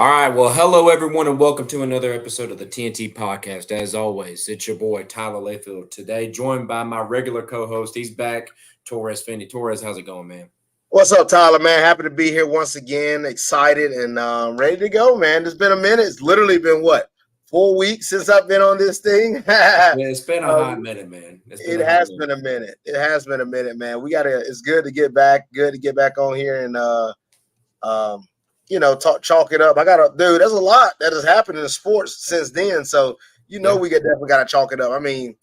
All right. Well, hello, everyone, and welcome to another episode of the T&T Podcast. As always, it's your boy, Tyler Layfield, today, joined by my regular co host. He's back, Torres Finney. Torres, how's it going, man? What's up, Tyler, man? Happy to be here once again. Excited and ready to go, man. It's been a minute. It's literally been, 4 weeks since I've been on this thing? It's been a hot minute, man. It has been a minute. It has been a minute, man. It's good to get back. Good to get back on here and, chalk it up. Dude, there's a lot that has happened in sports since then. So, we definitely got to chalk it up. I mean,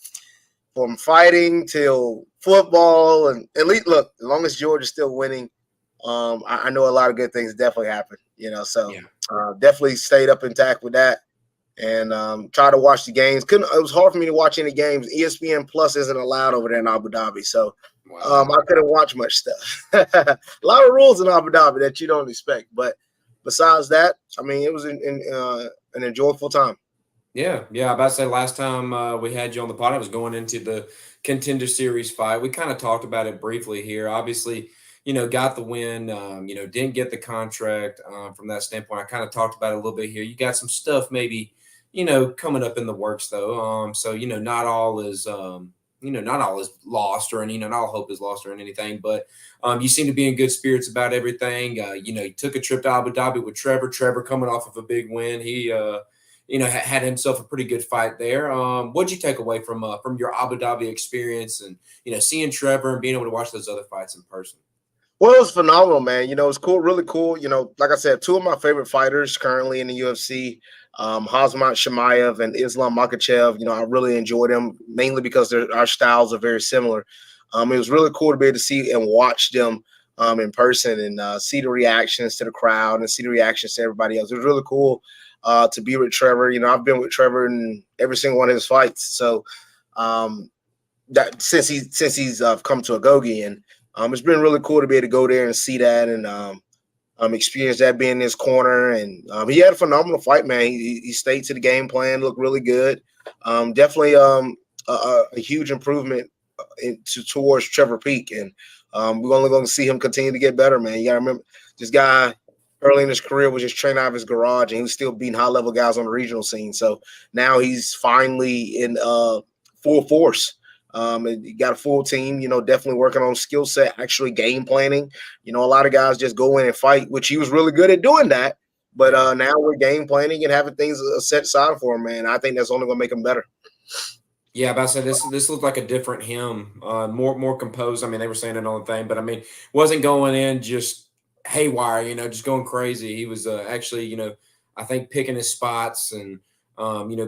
from fighting till football and at least look, as long as Georgia's still winning, I know a lot of good things definitely happen, definitely stayed up intact with that and try to watch the games. It was hard for me to watch any games. ESPN Plus isn't allowed over there in Abu Dhabi, so I couldn't watch much stuff. A lot of rules in Abu Dhabi that you don't expect, but besides that, I mean, it was an enjoyable time. Yeah. I'm about to say last time we had you on the pod, I was going into the Contender Series fight. We kind of talked about it briefly here. Obviously, got the win, didn't get the contract from that standpoint. I kind of talked about it a little bit here. You got some stuff maybe, coming up in the works though. So, not all is, not all is lost or, not all hope is lost or anything, but you seem to be in good spirits about everything. You took a trip to Abu Dhabi with Trevor coming off of a big win. He, had himself a pretty good fight there. What'd you take away from your Abu Dhabi experience and, seeing Trevor and being able to watch those other fights in person? Well, it was phenomenal, man. It's cool, really cool. Like I said, two of my favorite fighters currently in the UFC, Khamzat Chimaev and Islam Makhachev. I really enjoy them mainly because our styles are very similar. It was really cool to be able to see and watch them in person and see the reactions to the crowd and see the reactions to everybody else. It was really cool to be with Trevor. I've been with Trevor in every single one of his fights. So that since he's come to Agoge, and it's been really cool to be able to go there and see that and experience that being in his corner. And he had a phenomenal fight, man. He stayed to the game plan, looked really good. Definitely a huge improvement towards Trevor Peak. And we're only going to see him continue to get better, man. You got to remember, this guy early in his career was just training out of his garage, and he was still beating high-level guys on the regional scene. So now he's finally in full force. And you got a full team, definitely working on skill set, actually game planning. A lot of guys just go in and fight, which he was really good at doing that. But now we're game planning and having things set aside for him, man. I think that's only going to make him better. Yeah, about to say this looked like a different him, more composed. I mean, they were saying it on the thing, but I mean, wasn't going in just haywire, just going crazy. He was actually, I think picking his spots and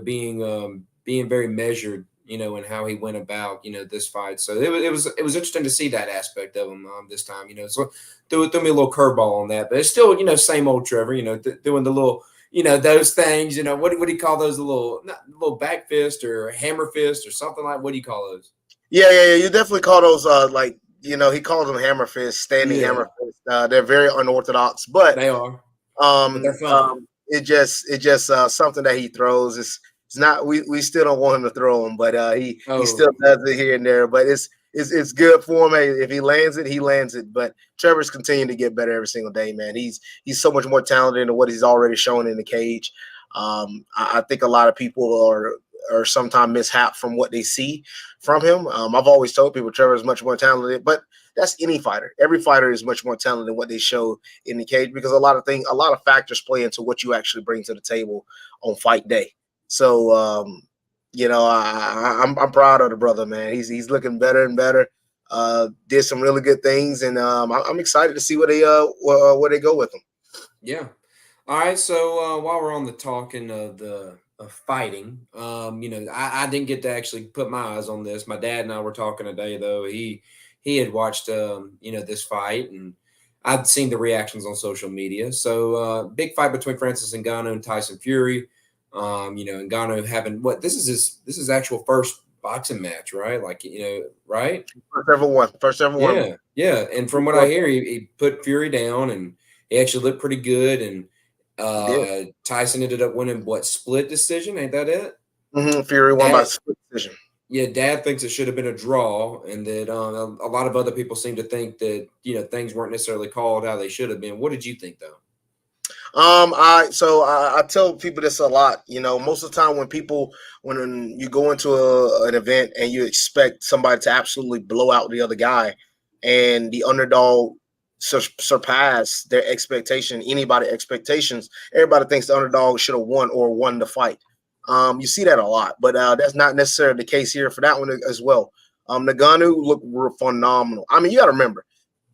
being very measured, and how he went about, this fight. So it was interesting to see that aspect of him this time, So threw me a little curveball on that, but it's still, same old Trevor, doing the little, those things, what do you call those? Little back fist or hammer fist or something like. What do you call those? Yeah. You definitely call those he calls them hammer fist, standing hammer fist. They're very unorthodox, but they are. But they're fun. It's just something that he throws. It's not. We still don't want him to throw them, but he still does it here and there. But it's good for him. Hey, if he lands it, he lands it. But Trevor's continuing to get better every single day, man. He's so much more talented than what he's already shown in the cage. I think a lot of people are sometimes mishap from what they see from him. I've always told people Trevor is much more talented, but that's any fighter. Every fighter is much more talented than what they show in the cage because a lot of factors play into what you actually bring to the table on fight day. So, I'm proud of the brother, man. He's looking better and better. Did some really good things, and I'm excited to see where they go with him. Yeah. All right. So while we're on the talking of the fighting, I didn't get to actually put my eyes on this. My dad and I were talking today, though. He had watched this fight, and I'd seen the reactions on social media. So big fight between Francis Ngannou and Tyson Fury. Ngannou having this is his actual first boxing match, right? Like, right? First ever one. Yeah. And from what I hear, he put Fury down, and he actually looked pretty good. And Tyson ended up winning split decision? Ain't that it? Mm-hmm. Fury won by split decision. Yeah, Dad thinks it should have been a draw, and that a lot of other people seem to think that things weren't necessarily called how they should have been. What did you think, though? I tell people this a lot. You know, most of the time when you go into an event and you expect somebody to absolutely blow out the other guy, and the underdog surpass their expectation, anybody expectations, everybody thinks the underdog should have won the fight. You see that a lot, but that's not necessarily the case here for that one as well. Nagano looked phenomenal. I mean, you got to remember,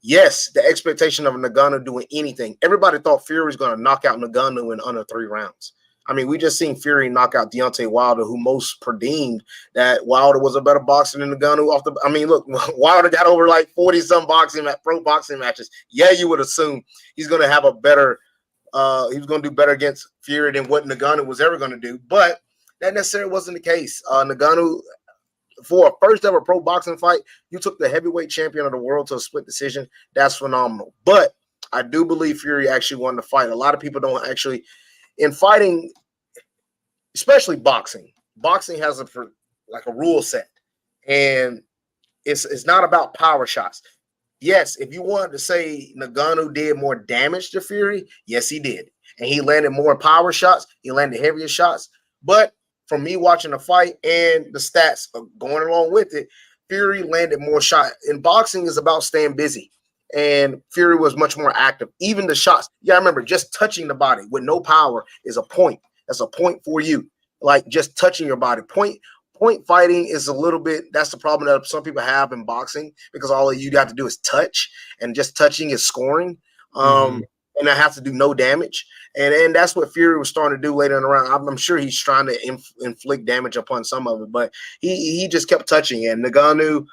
yes, the expectation of Nagano doing anything. Everybody thought Fury was going to knock out Nagano in under 3 rounds. I mean, we just seen Fury knock out Deontay Wilder, who most predeemed that Wilder was a better boxer than Nagano. Look, Wilder got over like 40-some pro boxing matches. Yeah, you would assume he's going to have a better he was going to do better against Fury than what Nagano was ever going to do. But that necessarily wasn't the case. Nagano, for a first ever pro boxing fight, you took the heavyweight champion of the world to a split decision. That's phenomenal. But I do believe Fury actually won the fight. A lot of people don't actually, in fighting, especially boxing has a rule set, and it's not about power shots. Yes, if you wanted to say Nagano did more damage to Fury, yes, he did. And he landed more power shots. He landed heavier shots. But from me watching the fight and the stats going along with it, Fury landed more shots. And boxing is about staying busy. And Fury was much more active. Even the shots. Yeah, I remember just touching the body with no power is a point. That's a point for you. Like just touching your body. Point fighting is a little bit, that's the problem that some people have in boxing, because all you got to do is touch, and just touching is scoring. And I have to do no damage. And that's what Fury was starting to do later in the round. I'm sure he's trying to inflict damage upon some of it, but he just kept touching. And Nagano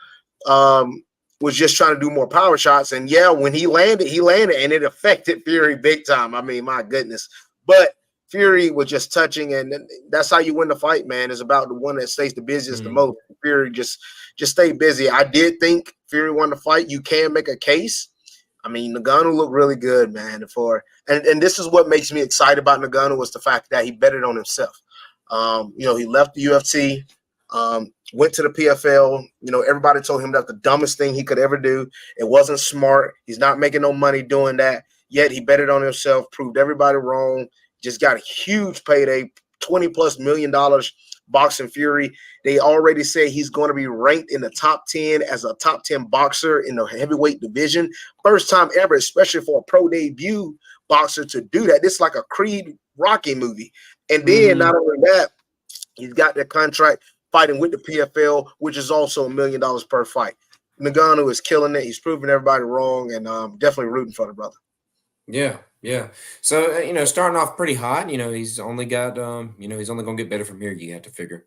was just trying to do more power shots. And yeah, when he landed, and it affected Fury big time. I mean, my goodness. But Fury was just touching, and that's how you win the fight, man. It's about the one that stays the busiest the most. Fury just stay busy. I did think Fury won the fight. You can make a case. I mean, Nagano looked really good, man. And this is what makes me excited about Nagano, was the fact that he betted on himself. He left the UFC, went to the PFL. Everybody told him that's the dumbest thing he could ever do. It wasn't smart. He's not making no money doing that. Yet he betted on himself, proved everybody wrong. Just got a huge payday, $20+ million boxing Fury. They already say he's going to be ranked in the top 10 as a top 10 boxer in the heavyweight division. First time ever, especially for a pro debut boxer to do that. This is like a Creed Rocky movie. And then not only that, he's got that contract fighting with the PFL, which is also $1 million per fight. Nagano is killing it. He's proving everybody wrong, and definitely rooting for the brother. Yeah. So, starting off pretty hot, he's only got, he's only going to get better from here. You have to figure.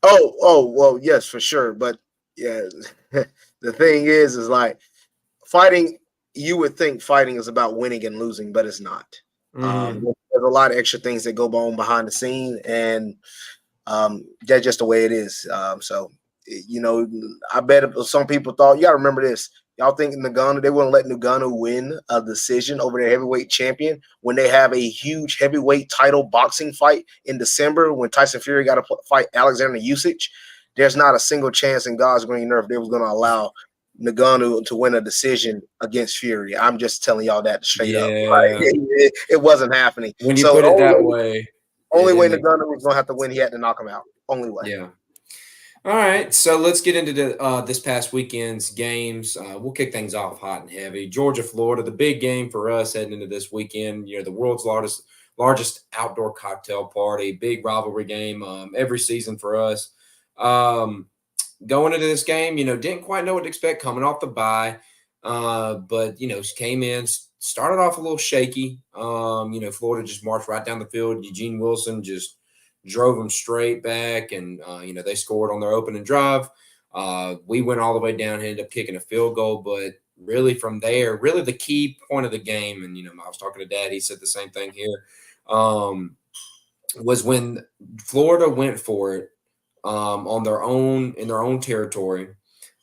Well, yes, for sure. But yeah, the thing is like fighting, you would think fighting is about winning and losing, but it's not. There's a lot of extra things that go on behind the scene, and that's just the way it is. I bet some people thought, you got to remember this. Y'all think Nagano, they wouldn't let Nagano win a decision over their heavyweight champion when they have a huge heavyweight title boxing fight in December when Tyson Fury got to fight Alexander Usyk? There's not a single chance in God's green earth they was going to allow Nagano to win a decision against Fury. I'm just telling y'all that straight up. Like, it wasn't happening. When you put it that way. Only way Nagano was going to have to win, he had to knock him out. Only way. Yeah. All right, so let's get into this past weekend's games. We'll kick things off hot and heavy. Georgia, Florida, the big game for us heading into this weekend. The world's largest outdoor cocktail party, big rivalry game every season for us. Going into this game, didn't quite know what to expect coming off the bye, but came in, started off a little shaky. Florida just marched right down the field. Eugene Wilson just drove them straight back, and they scored on their opening drive. We went all the way down, ended up kicking a field goal, but really from there, really the key point of the game, and I was talking to Dad, he said the same thing here, was when Florida went for it in their own territory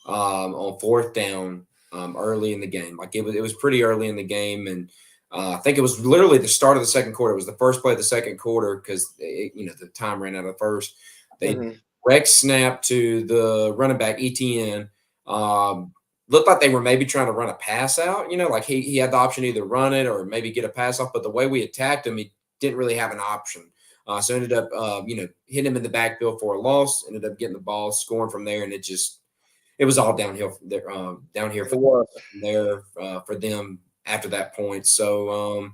on fourth down early in the game. Like it was pretty early in the game, and I think it was literally the start of the second quarter. It was the first play of the second quarter because the time ran out of the first. They direct snap to the running back ETN. looked like they were maybe trying to run a pass out, like he had the option to either run it or maybe get a pass off. But the way we attacked him, he didn't really have an option. So ended up, hitting him in the backfield for a loss, ended up getting the ball, scoring from there. And it was all downhill from there, down here from there for them after that point. So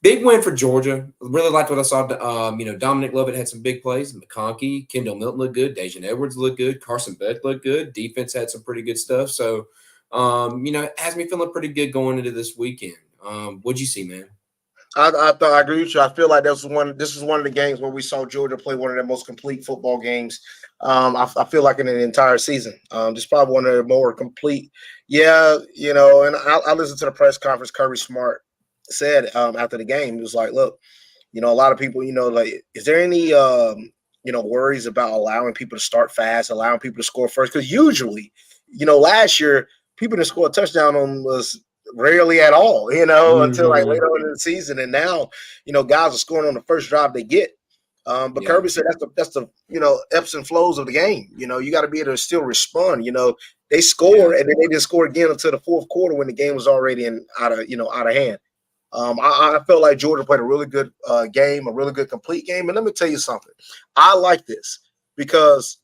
big win for Georgia. Really liked what I saw. Dominic Lovett had some big plays. McConkey, Kendall Milton looked good. Dejan Edwards looked good. Carson Beck looked good. Defense had some pretty good stuff. So, it has me feeling pretty good going into this weekend. What'd you see, man? I agree with you. I feel like this is one of the games where we saw Georgia play one of their most complete football games. I feel like in an entire season. Just probably one of the more complete. Yeah, and I listened to the press conference. Kirby Smart said after the game, it was like, look, a lot of people, like, is there any worries about allowing people to start fast, allowing people to score first? Because usually, last year people that scored a touchdown on was rarely at all, until like later on in the season. And now, guys are scoring on the first drive they get. But Kirby said that's the ebbs and flows of the game. You got to be able to still respond. They scored and then they didn't score again until the fourth quarter when the game was already out of hand. I felt like Georgia played a really good game, a really good complete game. And let me tell you something. I like this because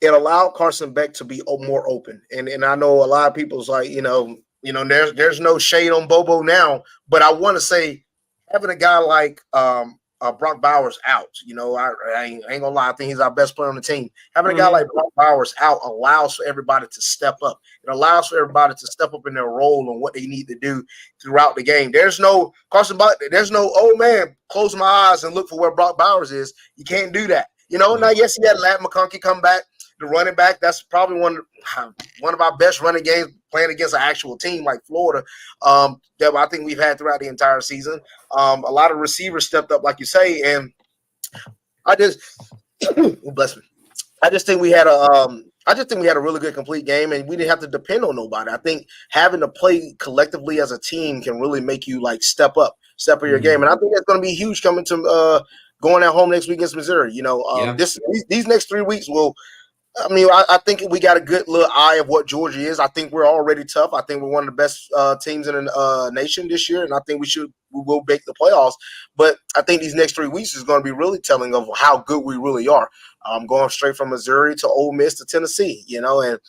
it allowed Carson Beck to be more open. And I know a lot of people's like, there's no shade on Bobo now, but I want to say having a guy like Brock Bowers out, I ain't gonna lie, I think he's our best player on the team. Having a guy like Brock Bowers out allows for everybody to step up. It allows for everybody to step up in their role and what they need to do throughout the game. There's no Carson Beck, there's no, oh man, close my eyes and look for where Brock Bowers is. You can't do that. Now, yes, he had Lat McConkey come back, the running back. That's probably one of our best running games playing against an actual team like Florida that I think we've had throughout the entire season. A lot of receivers stepped up, like you say, and I just bless me. I just think we had a really good complete game, and we didn't have to depend on nobody. I think having to play collectively as a team can really make you like step up your game, and I think that's going to be huge coming to going at home next week against Missouri. These next 3 weeks will. I think we got a good little eye of what Georgia is. I think we're already tough. I think we're one of the best teams in the nation this year, and I think we will make the playoffs. But I think these next 3 weeks is going to be really telling of how good we really are. Going straight from Missouri to Ole Miss to Tennessee, and those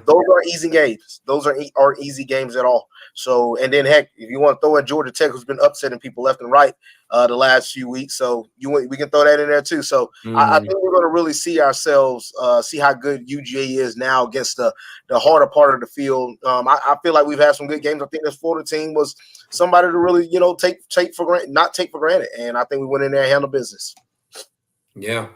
aren't easy games. Those aren't easy games at all. So, and then heck, if you want to throw in Georgia Tech, who's been upsetting people left and right the last few weeks, so we can throw that in there too. So I think we're going to really see ourselves see how good UGA is now against the harder part of the field. I feel like we've had some good games. I think this Florida team was somebody to really not take for granted, and I think we went in there and handled business. Yeah.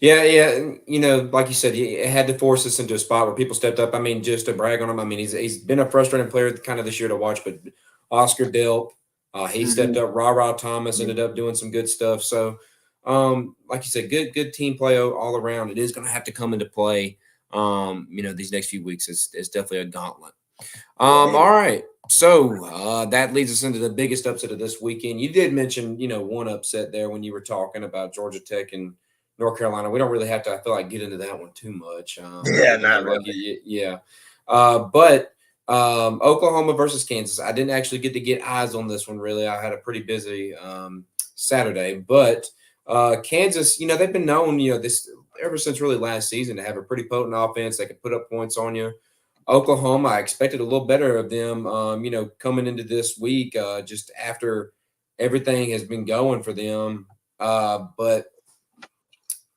Like you said, it had to force us into a spot where people stepped up. Just to brag on him. He's been a frustrating player kind of this year to watch, but Oscar Delp, he stepped up. Thomas ended up doing some good stuff. So, like you said, good team play all around. It is going to have to come into play. These next few weeks it's definitely a gauntlet. All right. So that leads us into the biggest upset of this weekend. You did mention, one upset there when you were talking about Georgia Tech and North Carolina. We don't really have to, I feel like, get into that one too much. Not really. Yeah. But Oklahoma versus Kansas. I didn't actually get eyes on this one, really. I had a pretty busy Saturday. But Kansas, they've been known, this ever since really last season to have a pretty potent offense. They can put up points on you. Oklahoma, I expected a little better of them, coming into this week, just after everything has been going for them. But,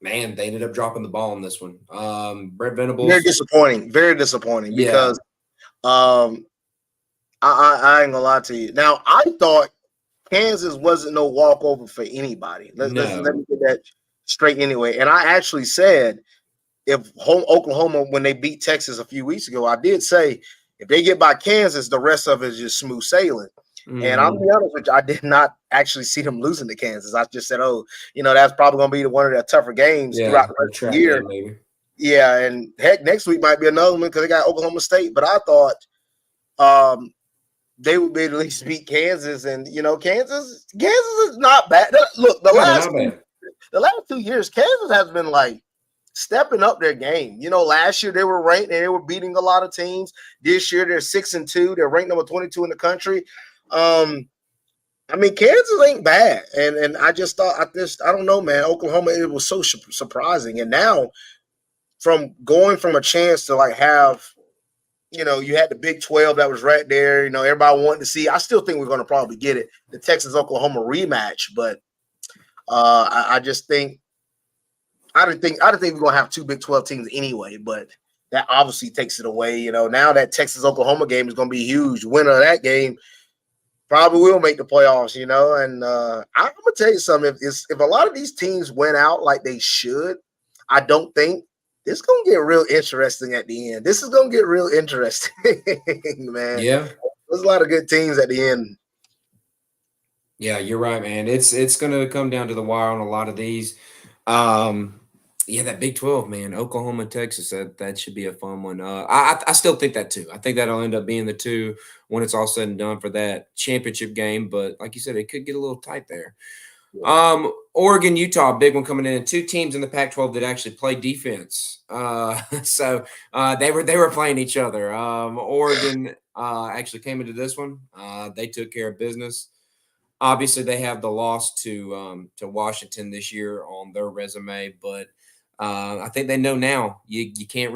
man, they ended up dropping the ball on this one. Brent Venables. Very disappointing because I ain't going to lie to you. Now, I thought Kansas wasn't no walkover for anybody. Let me get that straight anyway. And I actually said, if Oklahoma, when they beat Texas a few weeks ago, I did say if they get by Kansas, the rest of it is just smooth sailing. And I'll be honest with you, I did not actually see them losing to Kansas. I just said, that's probably going to be one of their tougher games throughout the rest of the year. Yeah, and heck, next week might be another one because they got Oklahoma State. But I thought they would be at least beat Kansas, and Kansas is not bad. Look, the last 2 years, Kansas has been like stepping up their game. Last year they were ranked and they were beating a lot of teams. This year they're 6-2. They're ranked number 22 in the country. Kansas ain't bad, and I just thought I don't know, man. Oklahoma, it was so surprising, and now from going from a chance to have, you had the Big 12 that was right there. Everybody wanted to see. I still think we're going to probably get it, the Texas Oklahoma rematch, but I just think I didn't think we're going to have two Big 12 teams anyway, but that obviously takes it away. Now that Texas Oklahoma game is going to be huge. Winner of that game probably will make the playoffs, and I'm gonna tell you something. If a lot of these teams went out like they should, I don't think it's gonna get real interesting at the end. This is gonna get real interesting, man. Yeah, there's a lot of good teams at the end. Yeah, you're right, man. It's gonna come down to the wire on a lot of these. Yeah, that Big 12, man, Oklahoma, Texas, that should be a fun one. I still think that too. I think that'll end up being the two when it's all said and done for that championship game. But like you said, it could get a little tight there. Oregon, Utah, big one coming in. Two teams in the Pac-12 that actually play defense. So they were playing each other. Oregon actually came into this one. They took care of business. Obviously, they have the loss to Washington this year on their resume, but I think they know now you can't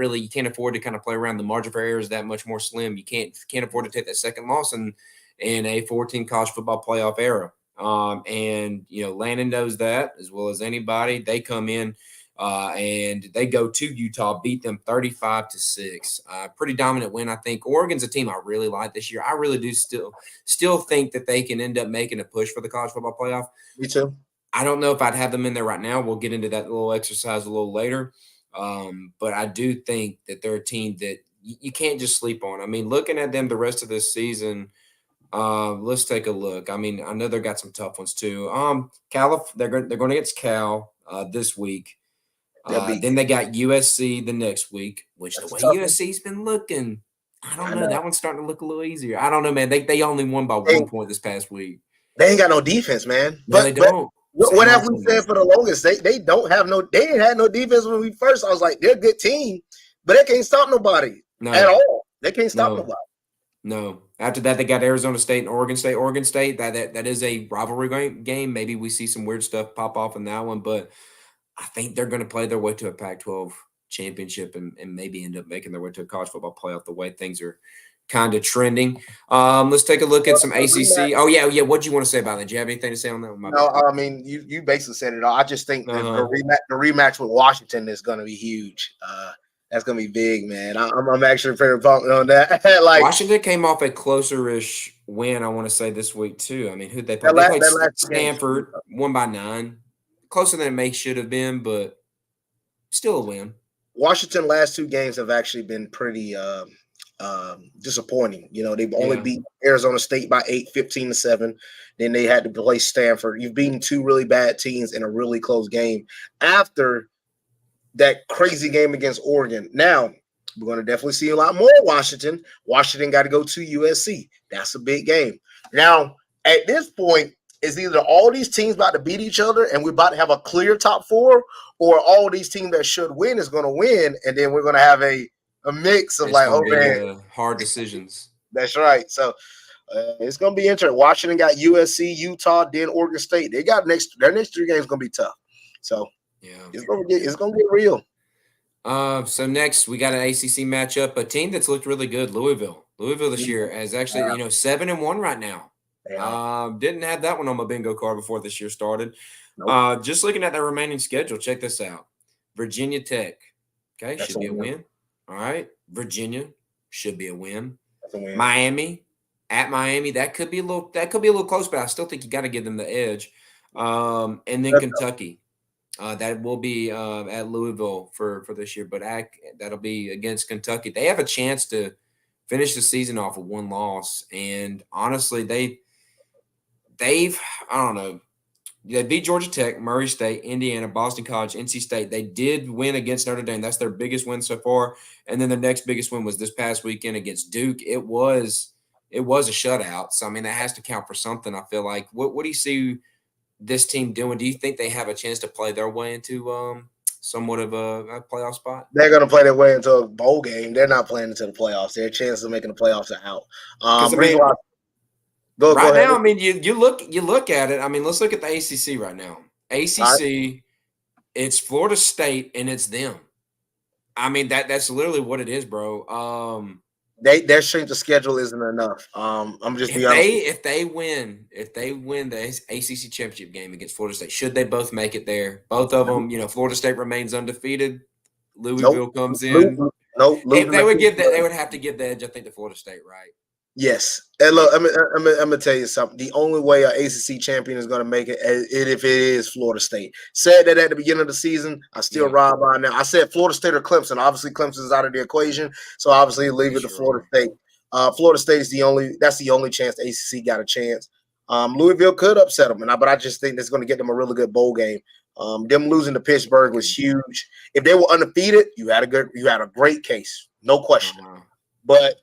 afford to kind of play around. The margin for error is that much more slim. You can't afford to take that second loss in a 14 college football playoff era. And Landon knows that as well as anybody. They come in and they go to Utah, beat them 35-6. Pretty dominant win, I think. Oregon's a team I really like this year. I really do still think that they can end up making a push for the college football playoff. Me too. I don't know if I'd have them in there right now. We'll get into that little exercise a little later. But I do think that they're a team that you can't just sleep on. I mean, looking at them the rest of this season, let's take a look. I mean, I know they've got some tough ones too. They're going against Cal this week. Then they got USC the next week, which the way USC's been looking, I don't know. That one's starting to look a little easier. I don't know, man. They only won by 1 point this past week. They ain't got no defense, man. No, they don't. What have we said for the longest? They don't have they ain't had no defense when we first. I was like, they're a good team, but they can't stop nobody at all. They can't stop nobody. No. After that, they got Arizona State and Oregon State. Oregon State, that is a rivalry game. Maybe we see some weird stuff pop off in that one, but I think they're going to play their way to a Pac-12 championship and maybe end up making their way to a college football playoff the way things are kind of trending. Let's take a look at some ACC. Oh, yeah. What do you want to say about that? Do you have anything to say on that one? No, I mean, you basically said it all. I just think the rematch with Washington is going to be huge. That's going to be big, man. I'm actually pretty pumped on that. Washington came off a closer-ish win, I want to say, this week, too. I mean, who'd they play? They played Stanford, won by 9. Closer than it may should have been, but still a win. Washington last 2 games have actually been pretty disappointing. They've only beat Arizona State by 8, 15-7. Then they had to play Stanford. You've beaten 2 really bad teams in a really close game after that crazy game against Oregon. Now, we're going to definitely see a lot more Washington. Washington got to go to USC. That's a big game. Now, at this point, it's either all these teams about to beat each other and we're about to have a clear top 4, or all these teams that should win is going to win, and then we're going to have a mix of hard decisions. That's right. So it's going to be interesting. Washington got USC, Utah, then Oregon State. They got their next 3 games going to be tough. So it's going to get real. So next we got an ACC matchup, a team that's looked really good, Louisville. Louisville this year is actually 7-1 right now. Didn't have that one on my bingo card before this year started. Nope. Just looking at the remaining schedule, check this out. Virginia Tech, should be a win. All right. Virginia should be a win. Miami, at Miami, that could be a little close, but I still think you got to give them the edge. And then Kentucky. That will be at Louisville for this year, but that'll be against Kentucky. They have a chance to finish the season off with 1 loss, and honestly, they've I don't know. They beat Georgia Tech, Murray State, Indiana, Boston College, NC State. They did win against Notre Dame. That's their biggest win so far. And then the next biggest win was this past weekend against Duke. It was a shutout. So I mean, that has to count for something. I feel like. What do you see this team doing? Do you think they have a chance to play their way into somewhat of a playoff spot? They're going to play their way into a bowl game. They're not playing into the playoffs. Their chances of making the playoffs are out. Because I Reason mean, why, go right ahead. now, I mean, you look at it. I mean, let's look at the ACC right now. ACC, it's Florida State and it's them. I mean, that's literally what it is, bro. Their strength of schedule isn't enough. I'm just be honest. If they win the ACC championship game against Florida State, should they both make it there? Both of them, Florida State remains undefeated. Louisville comes in. If they would give that, they would have to give the edge, I think, to Florida State, right? Yes. And look, I'm gonna tell you something. The only way an ACC champion is going to make it if it is Florida State. Said that at the beginning of the season. I still ride by now. I said Florida State or Clemson. Obviously, Clemson is out of the equation, so obviously leave it to Florida State. Florida State is the only chance the ACC got a chance. Louisville could upset them, but I just think that's going to get them a really good bowl game. Them losing to Pittsburgh was huge. If they were undefeated, you had a great case, no question. But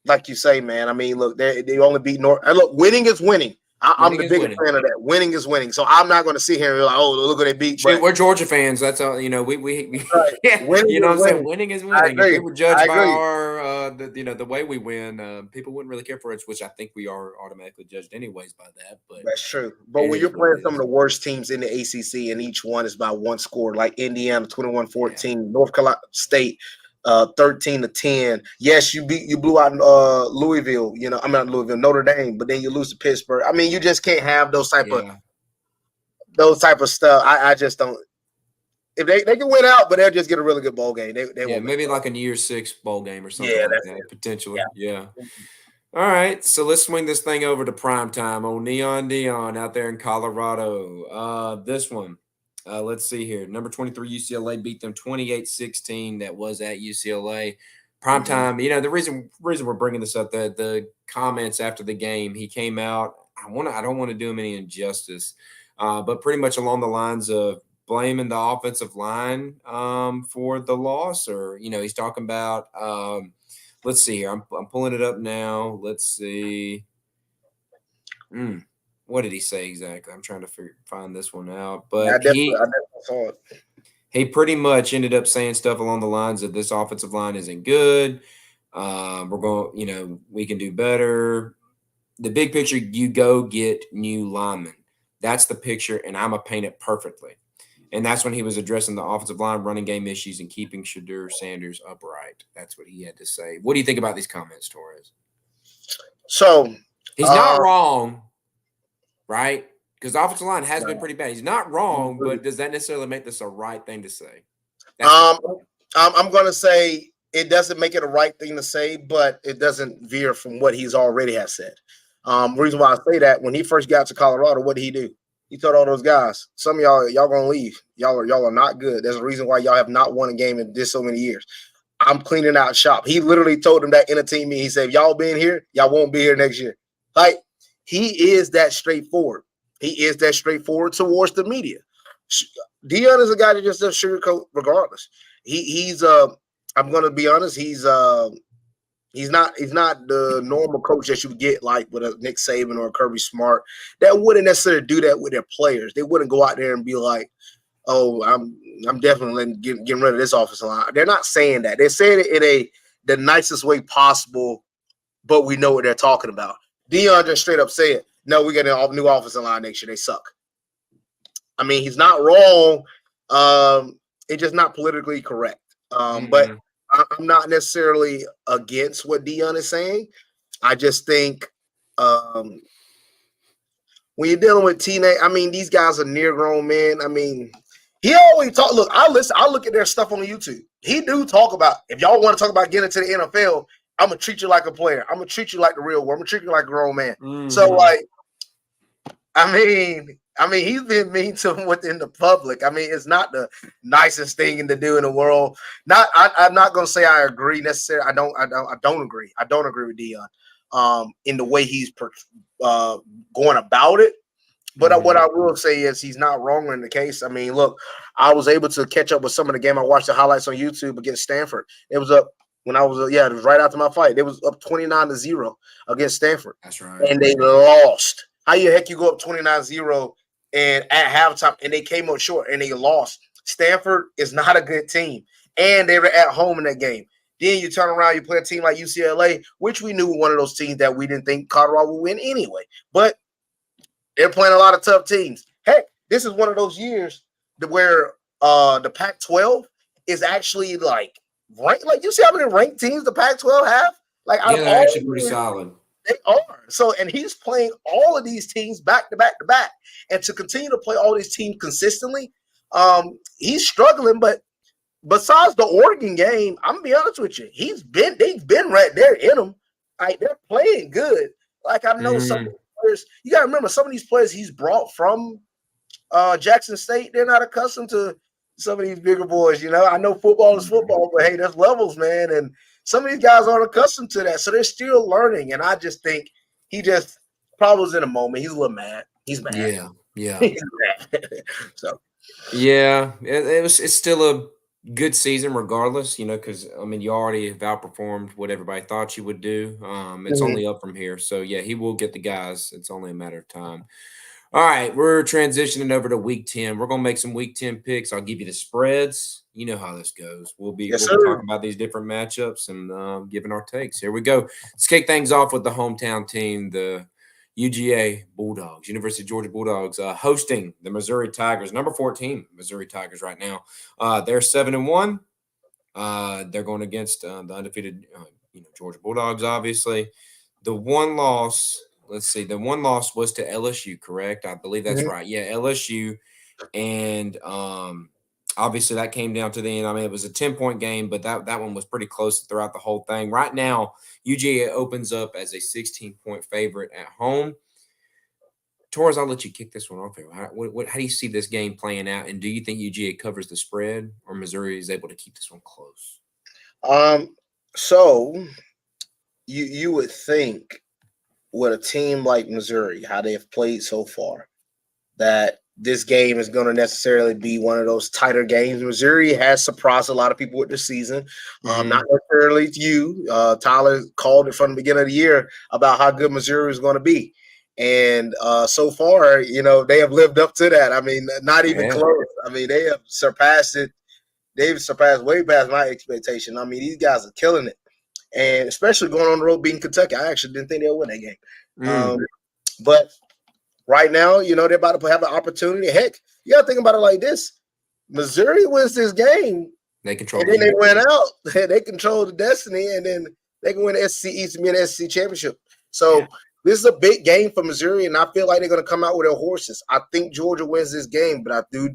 like you say, man, I mean, look, they only beat North. And look, winning is winning. I'm the biggest fan of that. Winning is winning. So I'm not going to sit here and be like, oh, look what they beat. We're Georgia fans. That's all. We right. You know what I'm saying? Winning is winning. If they were judged by our, the way we win, people wouldn't really care for us, which I think we are automatically judged anyways by that. But that's true. But when you're playing some of the worst teams in the ACC and each one is by one score, like Indiana 21-14, North Carolina State 13-10. Yes, you blew out Louisville. I'm not Louisville, Notre Dame, but then you lose to Pittsburgh. I mean, you just can't have those type of stuff. I just don't. If they can win out, but they'll just get a really good bowl game. They maybe like a year 6 bowl game or something like that, potentially. Yeah. All right, so let's swing this thing over to primetime. Oh, Neon Dion out there in Colorado. This one. Let's see here. Number 23 UCLA beat them 28-16. That was at UCLA. Primetime. The reason we're bringing this up, the comments after the game, he came out. I don't want to do him any injustice, but pretty much along the lines of blaming the offensive line for the loss, or he's talking about. Let's see here. I'm pulling it up now. Let's see. What did he say exactly? I'm trying to find this one out. But I definitely saw it. He pretty much ended up saying stuff along the lines of this offensive line isn't good. We're going, we can do better. The big picture, you go get new linemen. That's the picture, and I'm going to paint it perfectly. And that's when he was addressing the offensive line running game issues and keeping Shadur Sanders upright. That's what he had to say. What do you think about these comments, Torres? So he's not wrong. Right? Because the offensive line has been pretty bad. He's not wrong, but does that necessarily make this a right thing to say? I'm going to say it doesn't make it a right thing to say, but it doesn't veer from what he's already has said. Reason why I say that, when he first got to Colorado, what did he do? He told all those guys, some of y'all going to leave. Y'all are not good. There's a reason why y'all have not won a game in this so many years. I'm cleaning out shop. He literally told them that in a team meeting. He said, if y'all been here, y'all won't be here next year. Like, he is that straightforward. He is that straightforward towards the media. Dion is a guy that just does sugarcoat regardless. He's I'm going to be honest, he's not the normal coach that you would get like with a Nick Saban or a Kirby Smart that wouldn't necessarily do that with their players. They wouldn't go out there and be like, oh, I'm definitely getting rid of this offensive line. They're not saying that. They're saying it in the nicest way possible, but we know what they're talking about. Dion just straight up said, no, we got a new offensive line next year. They suck. I mean, he's not wrong. It's just not politically correct. But I'm not necessarily against what Dion is saying. I just think when you're dealing with teenage, I mean, these guys are near grown men. I mean, he always talk. Look, I look at their stuff on YouTube. He do talk about, if y'all want to talk about getting into the NFL, I'm gonna treat you like a player. I'm gonna treat you like the real world. I'm gonna treat you like a grown man. So, like, I mean, he's been mean to him within the public. I mean, it's not the nicest thing to do in the world. I'm not gonna say I agree necessarily. I don't agree. I don't agree with Dion in the way he's going about it. But what I will say is he's not wrong in the case. I mean, look, I was able to catch up with some of the game. I watched the highlights on YouTube against Stanford. It was up. When I was, it was right after my fight. It was up 29-0 against Stanford. That's right. And they lost. How the heck you go up 29-0 and at halftime, and they came up short and they lost. Stanford is not a good team, and they were at home in that game. Then you turn around, you play a team like UCLA, which we knew were one of those teams that we didn't think Colorado would win anyway. But they're playing a lot of tough teams. Heck, this is one of those years where the Pac-12 is actually like ranked. Like, you see how many ranked teams the Pac-12 have? Like, out Yeah, of they're all actually pretty solid. they are. So, and he's playing all of these teams back to back to back. And to continue to play all these teams consistently, he's struggling. But besides the Oregon game, I'm gonna be honest with you, they've been right there in him. Like, they're playing good. Like, I know some players, you gotta remember some of these players he's brought from Jackson State, they're not accustomed to some of these bigger boys. I know football is football, but hey, there's levels, man. And some of these guys aren't accustomed to that. So they're still learning. And I just think he just probably was in a moment. He's a little mad. He's mad. Yeah. He's mad. So Yeah, it's still a good season regardless, because I mean you already have outperformed what everybody thought you would do. It's only up from here. So yeah, he will get the guys. It's only a matter of time. All right, we're transitioning over to week 10. We're gonna make some week 10 picks. I'll give you the spreads. You know how this goes. We'll be talking about these different matchups and giving our takes. Here we go. Let's kick things off with the hometown team, the UGA Bulldogs, University of Georgia Bulldogs, hosting the Missouri Tigers, number 14 Missouri Tigers right now. They're 7-1. They're going against the undefeated, Georgia Bulldogs. Obviously, the one loss. Let's see. The one loss was to LSU, correct? I believe that's right. Yeah, LSU, and obviously that came down to the end. I mean, it was a 10-point game, but that one was pretty close throughout the whole thing. Right now, UGA opens up as a 16-point favorite at home. Torres, I'll let you kick this one off here. How do you see this game playing out, and do you think UGA covers the spread, or Missouri is able to keep this one close? So you would think with a team like Missouri, how they have played so far, that this game is going to necessarily be one of those tighter games. Missouri has surprised a lot of people with the season. Not necessarily you. Tyler called it from the beginning of the year about how good Missouri is going to be. And so far, they have lived up to that. I mean, not even close. I mean, they have surpassed it. They've surpassed way past my expectation. I mean, these guys are killing it. And especially going on the road beating Kentucky. I actually didn't think they would win that game. But right now, they're about to have an opportunity. Heck, you got to think about it like this. Missouri wins this game. They control and then they went out. They control the destiny, and then they can win the SEC East and be in the SEC championship. So this is a big game for Missouri, and I feel like they're going to come out with their horses. I think Georgia wins this game, but I do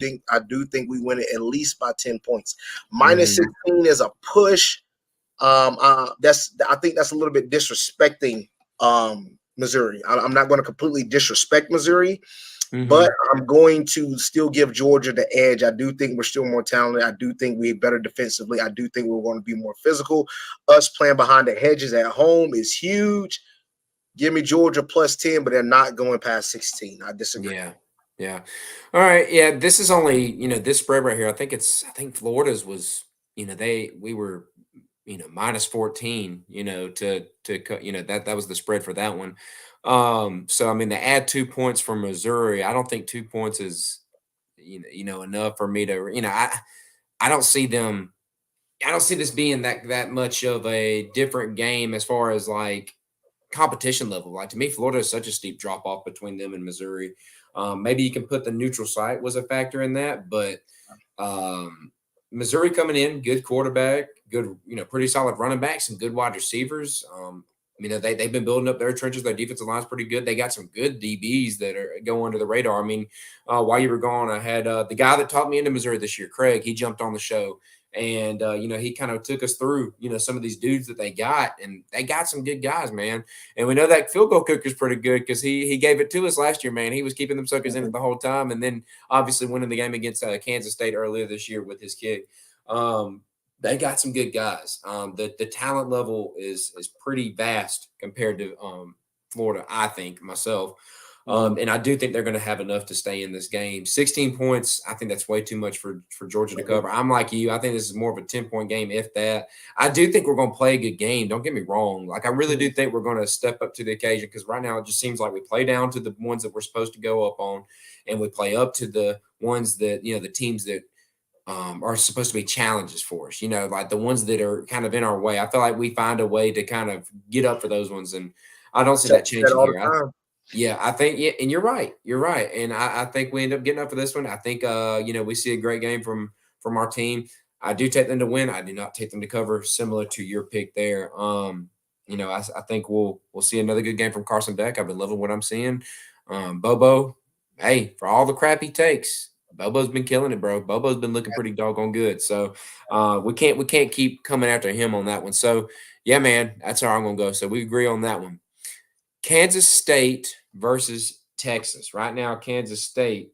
think we win it at least by 10 points. Minus 16 is a push. I think that's a little bit disrespecting Missouri. I'm not going to completely disrespect Missouri, but I'm going to still give Georgia the edge. I do think we're still more talented. I do think we're better defensively. I do think we're going to be more physical. Us playing behind the hedges at home is huge. Give me Georgia plus 10, but they're not going past 16. I disagree. Yeah. All right. Yeah. This is only, this spread right here. I think Florida's was, we were, minus 14, that was the spread for that one. So, I mean, to add 2 points for Missouri, I don't think 2 points is, enough for me to, I don't see this being that much of a different game as far as like competition level. Like, to me, Florida is such a steep drop off between them and Missouri. Maybe you can put the neutral site was a factor in that, but Missouri coming in, good quarterback, good, pretty solid running back, some good wide receivers. They've been building up their trenches. Their defensive line's pretty good. They got some good DBs that are go under the radar. I mean, while you were gone, I had the guy that taught me into Missouri this year, Craig. He jumped on the show, and he kind of took us through some of these dudes that they got, and they got some good guys, man. And we know that field goal kicker's pretty good because he gave it to us last year, man. He was keeping them suckers in it the whole time, and then obviously winning the game against Kansas State earlier this year with his kick. They got some good guys. The talent level is pretty vast compared to Florida, I think, myself. And I do think they're going to have enough to stay in this game. 16 points, I think that's way too much for Georgia to cover. I'm like you. I think this is more of a 10-point game, if that. I do think we're going to play a good game. Don't get me wrong. Like, I really do think we're going to step up to the occasion, because right now it just seems like we play down to the ones that we're supposed to go up on, and we play up to the ones that, the teams that are supposed to be challenges for us, like the ones that are kind of in our way. I feel like we find a way to kind of get up for those ones, and I don't see that That changing all the here. time. Yeah, I think, yeah, and you're right. You're right. And I think we end up getting up for this one. I think we see a great game from our team. I do take them to win. I do not take them to cover, similar to your pick there. I think we'll see another good game from Carson Beck. I've been loving what I'm seeing. Bobo, hey, for all the crap he takes, Bobo's been killing it, bro. Bobo's been looking pretty doggone good. So we can't keep coming after him on that one. So yeah, man, that's how I'm gonna go. So we agree on that one. Kansas State versus Texas. Right now, Kansas State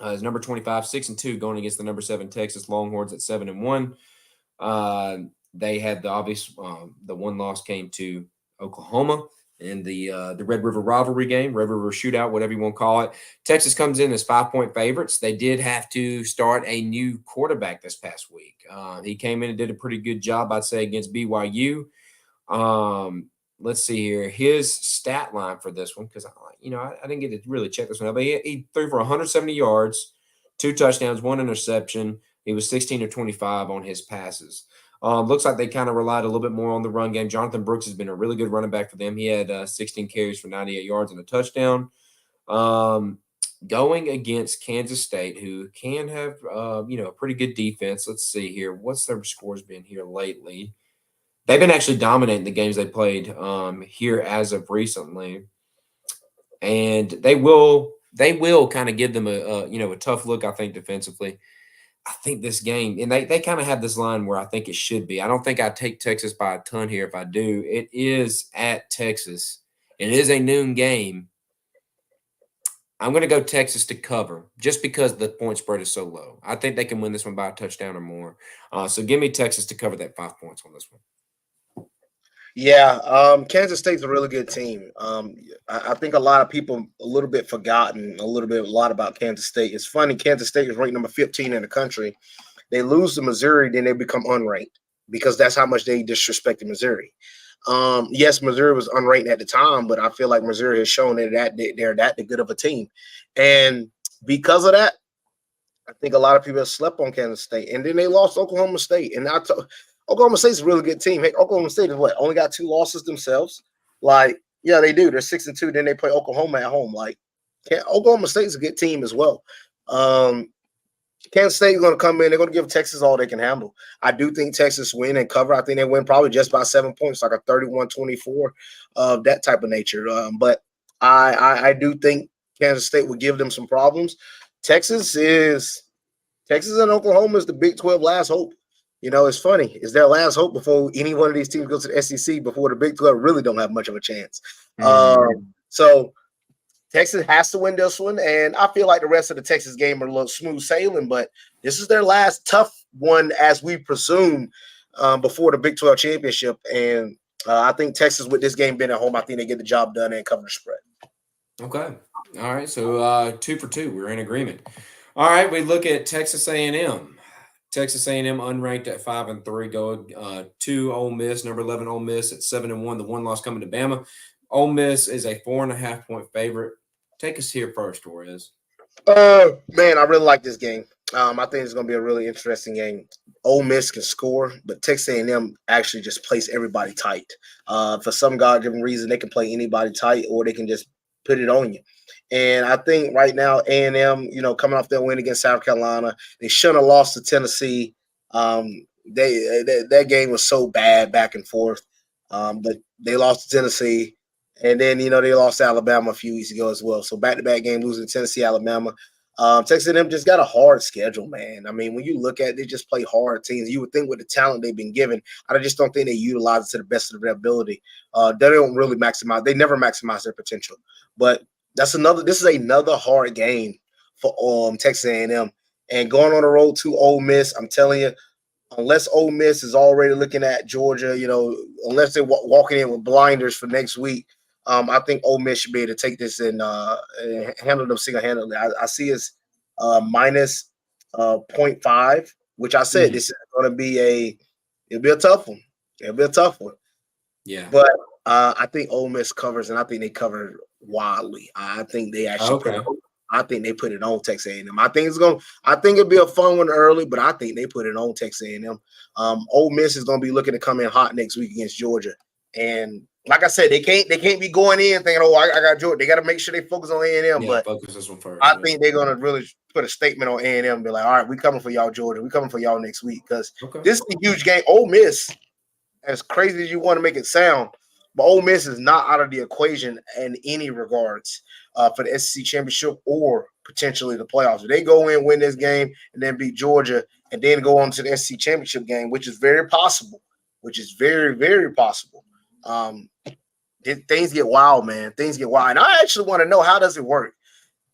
is number 25, 6-2, going against the number 7 Texas Longhorns at 7-1. They had the obvious the one loss came to Oklahoma in the Red River rivalry game, Red River shootout, whatever you want to call it. Texas comes in as 5-point favorites. They did have to start a new quarterback this past week. He came in and did a pretty good job, I'd say, against BYU. Let's see here. His stat line for this one, because I didn't get to really check this one out, but he threw for 170 yards, 2 touchdowns, 1 interception. He was 16 or 25 on his passes. Looks like they kind of relied a little bit more on the run game. Jonathan Brooks has been a really good running back for them. He had 16 carries for 98 yards and a touchdown. Going against Kansas State, who can have a pretty good defense. Let's see here. What's their scores been here lately? They've been actually dominating the games they played here as of recently, and they will kind of give them a tough look, I think, defensively. I think this game, and they kind of have this line where I think it should be. I don't think I'd take Texas by a ton here. If I do, it is at Texas. It is a noon game. I'm going to go Texas to cover just because the point spread is so low. I think they can win this one by a touchdown or more. So give me Texas to cover that 5 points on this one. Yeah, Kansas State's a really good team. I think a lot of people a little bit forgotten a lot about Kansas State. It's funny, Kansas State is ranked number 15 in the country. They lose to Missouri, then they become unranked because that's how much they disrespected Missouri. Yes, Missouri was unranked at the time, but I feel like Missouri has shown that they're that good of a team. And because of that, I think a lot of people have slept on Kansas State. And then they lost Oklahoma State. And Oklahoma State's a really good team. Hey, Oklahoma State is what? Only got 2 losses themselves. Like, yeah, they do. They're 6-2. Then they play Oklahoma at home. Like, Oklahoma State's a good team as well. Kansas State is going to come in. They're going to give Texas all they can handle. I do think Texas win and cover. I think they win probably just by 7 points, like a 31-24 of that type of nature. But I do think Kansas State will give them some problems. Texas and Oklahoma is the Big 12 last hope. It's funny. It's their last hope before any one of these teams goes to the SEC, before the Big 12 really don't have much of a chance. So Texas has to win this one, and I feel like the rest of the Texas game are a little smooth sailing, but this is their last tough one, as we presume, before the Big 12 championship. And I think Texas, with this game being at home, I think they get the job done and cover the spread. Okay. All right. So 2 for 2. We're in agreement. All right. We look at Texas A&M. Texas A&M unranked at 5-3, go to Ole Miss, number 11 Ole Miss at 7-1. The one loss coming to Bama. Ole Miss is a 4.5-point favorite. Take us here first, Torres. Man, I really like this game. I think it's going to be a really interesting game. Ole Miss can score, but Texas A&M actually just plays everybody tight. For some God-given reason, they can play anybody tight, or they can just put it on you. And I think right now, A&M, coming off their win against South Carolina, they shouldn't have lost to Tennessee. That game was so bad back and forth, but they lost to Tennessee. And then, they lost to Alabama a few weeks ago as well. So back-to-back game losing to Tennessee, Alabama. Texas A&M just got a hard schedule, man. I mean, when you look at it, they just play hard teams. You would think with the talent they've been given, I just don't think they utilize it to the best of their ability. They don't really maximize. They never maximize their potential. But this is another hard game for Texas A&M. And going on the road to Ole Miss, I'm telling you, unless Ole Miss is already looking at Georgia, unless they're walking in with blinders for next week, I think Ole Miss should be able to take this and handle them single handedly. I see it's minus point 0.5, which I said Mhm. this is going to be it'll be a tough one. It'll be a tough one. Yeah. But I think Ole Miss covers, and I think they cover wildly. I think they actually put it. Okay. I think they put it on Texas A&M. I think it's going. I think it'll be a fun one early, but I think they put it on Texas A&M. Ole Miss is going to be looking to come in hot next week against Georgia, and like I said, they can't be going in thinking, oh, I got Georgia. They got to make sure they focus on A&M. Yeah. But Focus this one first. I Yeah. think they're going to really put a statement on A&M and be like, all right, we coming for y'all, Georgia. We coming for y'all next week because Okay. this is a huge game. Ole Miss, as crazy as you want to make it sound, but Ole Miss is not out of the equation in any regards for the SEC championship or potentially the playoffs. If they go in, win this game, and then beat Georgia, and then go on to the SEC championship game, which is very possible, which is very, very possible. Things get wild, man. Things get wild. And I actually want to know, how does it work?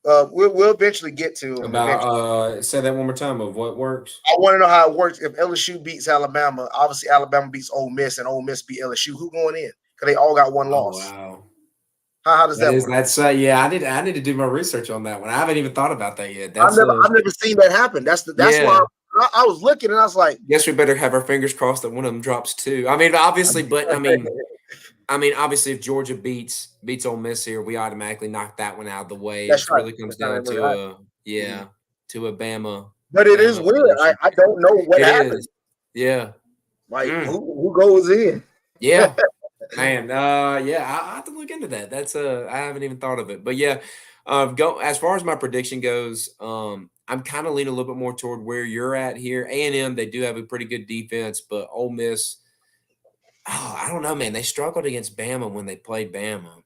We'll eventually get to them. About say that one more time of what works. I want to know how it works. If LSU beats Alabama, obviously Alabama beats Ole Miss, and Ole Miss beat LSU. Who going in? Because they all got one Oh loss. wow. How does that work? That's yeah. I need to do my research on that one. I haven't even thought about that yet. I've That's never seen that happen. That's yeah. why I was looking and I was like, Guess we better have our fingers crossed that one of them drops too. I mean, obviously, but obviously, if Georgia beats Ole Miss here, we automatically knock that one out of the way. that's It right. really comes That's not down really to right. to a Bama. But it is Bama weird. LSU. I don't know what It happened. is. Yeah. Like who goes in? Yeah. Man, yeah, I have to look into that. That's I haven't even thought of it. But yeah, go as far as my prediction goes, I'm kind of leaning a little bit more toward where you're at here. A&M, they do have a pretty good defense, but Ole Miss, I don't know, man. They struggled against Bama when they played Bama.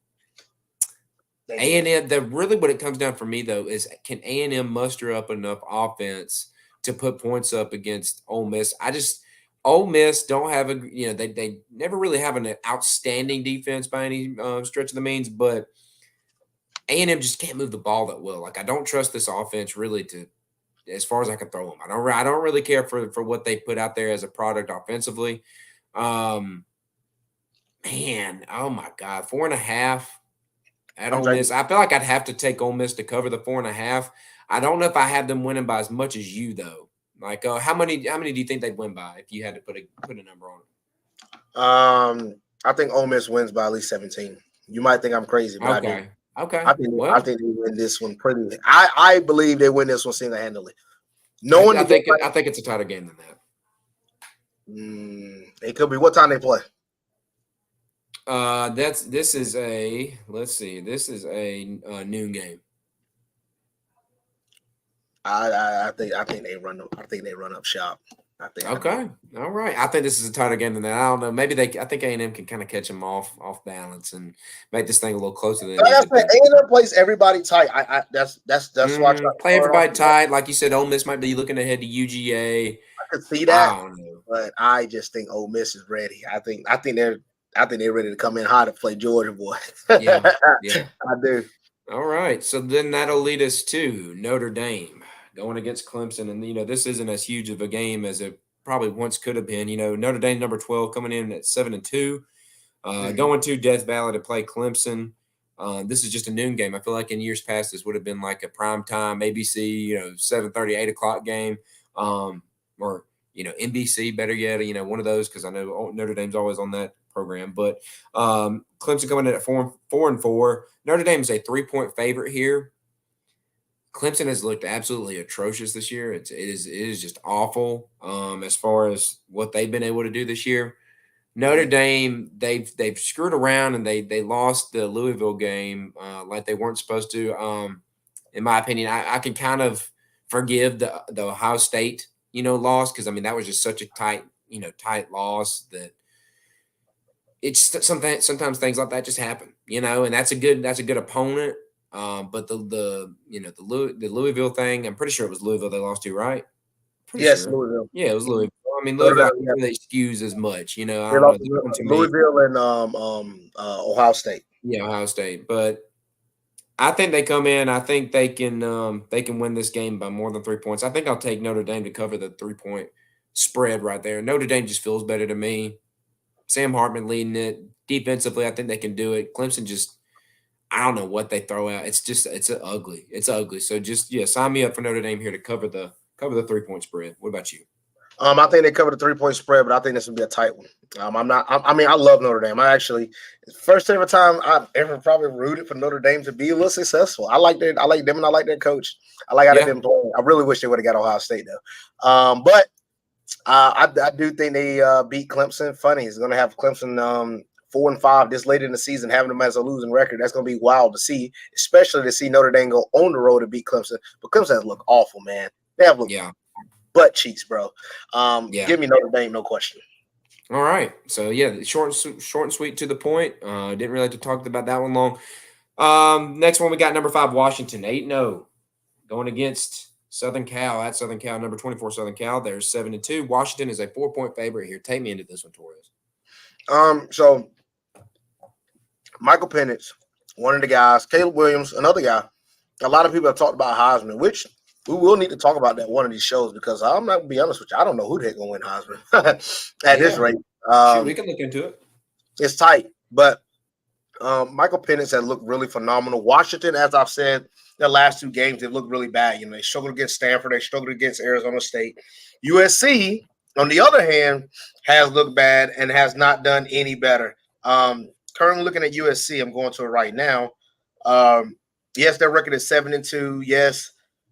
A&M, really what it comes down for me though is, can A&M muster up enough offense to put points up against Ole Miss? Ole Miss don't have they never really have an outstanding defense by any stretch of the means, but A&M just can't move the ball that well. Like, I don't trust this offense really to, as far as I can throw them. I don't really care for what they put out there as a product offensively. Man, oh my God, 4.5 at Ole Miss. I feel like I'd have to take Ole Miss to cover the 4.5. I don't know if I have them winning by as much as you though. Like, how many do you think they'd win by if you had to put a number on it? I think Ole Miss wins by at least 17. You might think I'm crazy, but okay. I do. Okay. I think they win this one pretty. I believe they win this one single handedly. I think it's a tighter game than that. It could be. What time they play? This is a noon game. I think they run up shop. Okay. All right. I think this is a tighter game than that. I don't know. Maybe I think A&M can kind of catch them off balance and make this thing a little closer than. Like I said, A&M plays everybody tight. That's why I play everybody tight. Like you said, Ole Miss might be looking ahead to UGA. I can see that. I don't know, but I just think Ole Miss is ready. I think they're ready to come in hot to play Georgia, boy. Yeah. I do. All right. So then that'll lead us to Notre Dame going against Clemson. And, this isn't as huge of a game as it probably once could have been. Notre Dame, number 12, coming in at 7-2, going to Death Valley to play Clemson. This is just a noon game. I feel like in years past, this would have been like a primetime ABC, 7:30, 8 o'clock game, or, NBC, better yet, one of those, because I know Notre Dame's always on that program. But Clemson coming in at 4-4. Notre Dame is a 3-point favorite here. Clemson has looked absolutely atrocious this year. It is just awful as far as what they've been able to do this year. Notre Dame, they've screwed around and they lost the Louisville game like they weren't supposed to. In my opinion, I can kind of forgive the Ohio State loss, because that was just such a tight loss that it's sometimes things like that just happen, and that's a good opponent. But the Louisville thing, I'm pretty sure it was Louisville they lost to, right? Yes, sure. Louisville. Yeah, it was Louisville. Louisville really skews as much, I don't know. Louisville and Ohio State. Yeah, Ohio State. But I think they come in. I think they can win this game by more than 3 points. I think I'll take Notre Dame to cover the 3-point spread right there. Notre Dame just feels better to me. Sam Hartman leading it. Defensively, I think they can do it. Clemson just, I don't know what they throw out. It's ugly. It's ugly. So just yeah, sign me up for Notre Dame here to cover the 3-point spread. What about you? I think they covered the 3-point spread, but I think this will be a tight one. I'm not. I mean, I love Notre Dame. I actually, first ever time I've ever probably rooted for Notre Dame to be a little successful. I like them, and I like their coach. I like how they've Yeah, been playing. I really wish they would have got Ohio State though. But I do think they beat Clemson. Funny, it's going to have Clemson 4-5 this late in the season, having them as a losing record. That's going to be wild to see, especially to see Notre Dame go on the road to beat Clemson. But Clemson has looked awful, man. They have looked yeah, butt cheeks, bro. yeah. Give me Notre Dame, no question. All right. So yeah, short and sweet to the point. Didn't really have to talk about that one long. Next one we got number 5 Washington 8-0 going against Southern Cal at Southern Cal number 24 Southern Cal. There's 7-2. Washington is a 4-point favorite here. Take me into this one, Torres. So Michael Penix, one of the guys, Caleb Williams, another guy. A lot of people have talked about Heisman, which we will need to talk about that one of these shows because I'm not gonna be honest with you. I don't know who the heck gonna win Heisman at this Yeah, rate. shoot, we can look into it. It's tight, but Michael Penix has looked really phenomenal. Washington, as I've said, the last 2 games they've looked really bad. You know, they struggled against Stanford, they struggled against Arizona State. USC, on the other hand, has looked bad and has not done any better. Currently looking at USC, I'm going to it right now. Yes, their record is 7-2. Yes,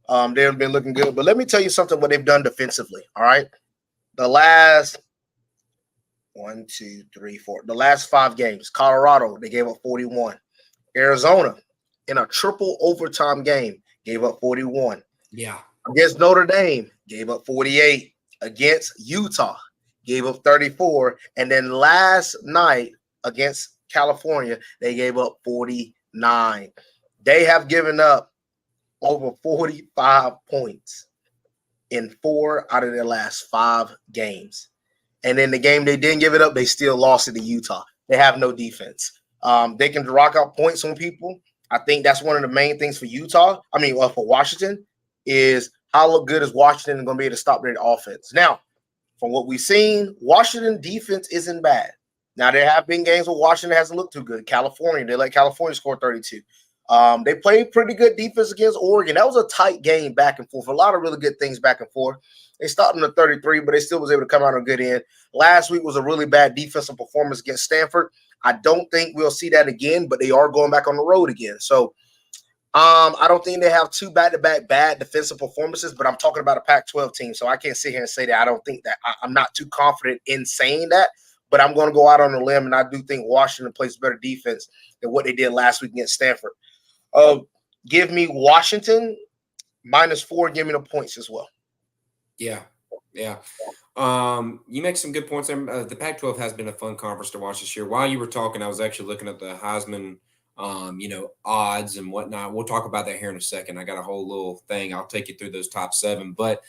they've been looking good. But let me tell you something what they've done defensively. All right. The last 1, 2, 3, 4. The last 5 games, Colorado, they gave up 41. Arizona, in a triple overtime game, gave up 41. Yeah. Against Notre Dame, gave up 48. Against Utah, gave up 34. And then last night against California, they gave up 49. They have given up over 45 points in 4 out of their last 5 games. And then the game they didn't give it up, they still lost it to Utah. They have no defense. They can rock out points on people. I think that's one of the main things for for Washington, is how good is Washington going to be able to stop their offense. Now, from what we've seen, Washington defense isn't bad. Now, there have been games where Washington hasn't looked too good. California, they let California score 32. They played pretty good defense against Oregon. That was a tight game back and forth. A lot of really good things back and forth. They stopped them at 33, but they still was able to come out on a good end. Last week was a really bad defensive performance against Stanford. I don't think we'll see that again, but they are going back on the road again. So I don't think they have 2 back-to-back bad defensive performances, but I'm talking about a Pac-12 team, so I can't sit here and say that. I don't think that. I'm not too confident in saying that, but I'm going to go out on a limb, and I do think Washington plays better defense than what they did last week against Stanford. Give me Washington -4. Give me the points as well. Yeah. Yeah. You make some good points there. The Pac-12 has been a fun conference to watch this year. While you were talking, I was actually looking at the Heisman odds and whatnot. We'll talk about that here in a second. I got a whole little thing. I'll take you through those top 7. But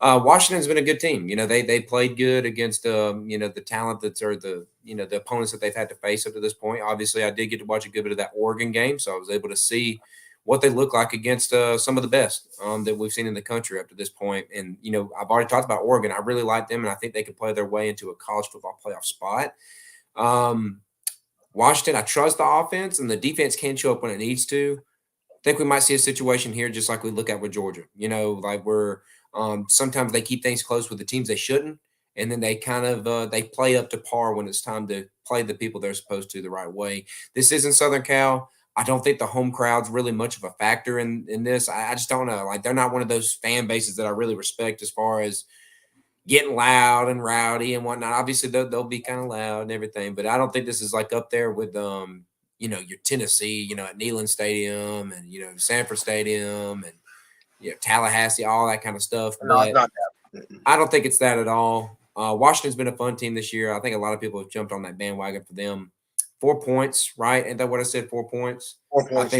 Washington's been a good team. You know, they played good against the talent the opponents that they've had to face up to this point. Obviously, I did get to watch a good bit of that Oregon game, so I was able to see what they look like against some of the best that we've seen in the country up to this point. And I've already talked about Oregon. I really like them, and I think they could play their way into a college football playoff spot. Washington, I trust the offense, and the defense can show up when it needs to. I think we might see a situation here just like we look at with Georgia. Like we're sometimes they keep things close with the teams they shouldn't, and then they kind of they play up to par when it's time to play the people they're supposed to the right way. This isn't Southern Cal. I don't think the home crowd's really much of a factor in this. I just don't know. Like they're not one of those fan bases that I really respect as far as getting loud and rowdy and whatnot. Obviously, they'll be kind of loud and everything, but I don't think this is like up there with your Tennessee, at Neyland Stadium and Sanford Stadium and Tallahassee, all that kind of stuff. No, But it's not that. I don't think it's that at all. Washington's been a fun team this year. I think a lot of people have jumped on that bandwagon for them. 4 points, right? Ain't that what I said? 4 points. 4 points,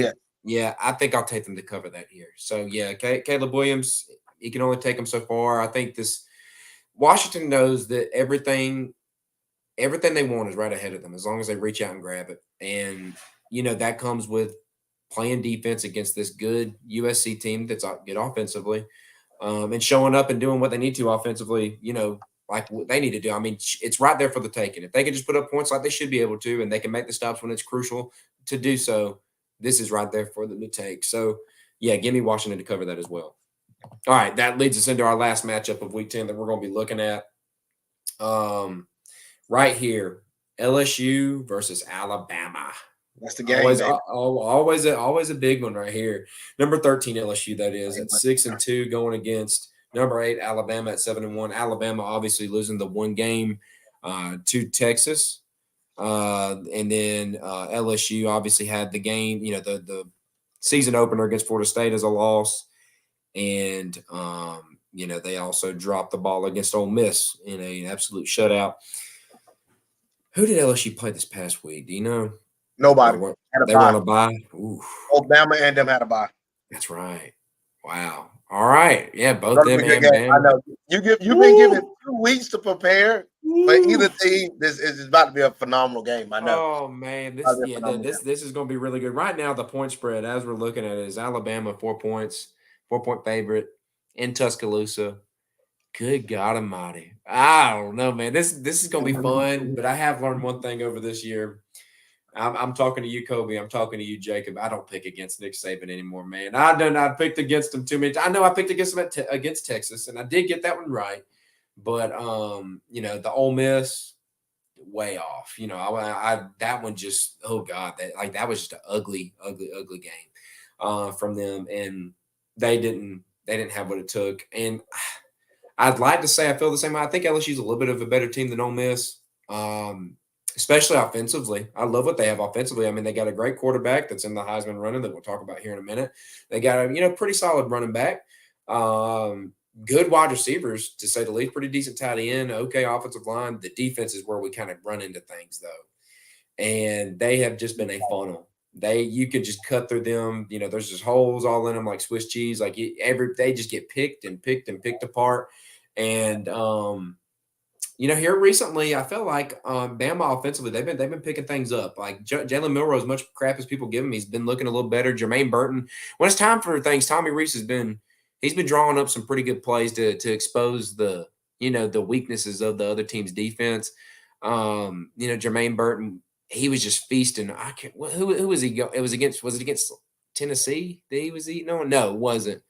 Yeah, I think I'll take them to cover that here. So yeah, Caleb Williams, he can only take them so far. I think this Washington knows that everything they want is right ahead of them as long as they reach out and grab it. And that comes with playing defense against this good USC team that's good offensively, and showing up and doing what they need to offensively, like what they need to do. I mean, it's right there for the taking. If they can just put up points like they should be able to, and they can make the stops when it's crucial to do so, this is right there for them to take. So, yeah, give me Washington to cover that as well. All right, that leads us into our last matchup of Week 10 that we're going to be looking at. Right here, LSU versus Alabama. That's the game. Always a big one right here. Number 13 LSU, that is, at 6-2, going against number 8 Alabama at 7-1. Alabama obviously losing the one game to Texas, and then LSU obviously had the game. The season opener against Florida State as a loss, and they also dropped the ball against Ole Miss in an absolute shutout. Who did LSU play this past week? Do you know? Nobody. They were on a bye. Ooh. Alabama and them had a bye. That's right. Wow. All right. Yeah, both them and Bama. I know. You've been given 2 weeks to prepare for either team. This is about to be a phenomenal game. I know. Oh man, this is going to be really good. Right now, the point spread as we're looking at it is Alabama 4 points, 4-point favorite in Tuscaloosa. Good God Almighty! I don't know, man. This is going to be fun. But I have learned one thing over this year. I'm talking to you, Kobe. I'm talking to you, Jacob. I don't pick against Nick Saban anymore, man. I done not picked against him too many. I know I picked against him against Texas, and I did get that one right. But the Ole Miss, way off. I that one just, oh God, that was just an ugly game from them, and they didn't have what it took. And I'd like to say I feel the same way. I think LSU's a little bit of a better team than Ole Miss. Especially offensively. I love what they have offensively. I mean, they got a great quarterback that's in the Heisman running that we'll talk about here in a minute. They got a pretty solid running back. Good wide receivers, to say the least, pretty decent tight end, okay offensive line. The defense is where we kind of run into things, though. And they have just been a funnel. You could just cut through them. There's just holes all in them like Swiss cheese. Like they just get picked apart. And here recently, I feel like Bama offensively, they've been picking things up. Like Jalen Milroe, as much crap as people give him, he's been looking a little better. Jermaine Burton, when it's time for things, Tommy Reese he's been drawing up some pretty good plays to expose the weaknesses of the other team's defense. Jermaine Burton, he was just feasting. Who was he? Was it against Tennessee that he was eating on? No, it wasn't.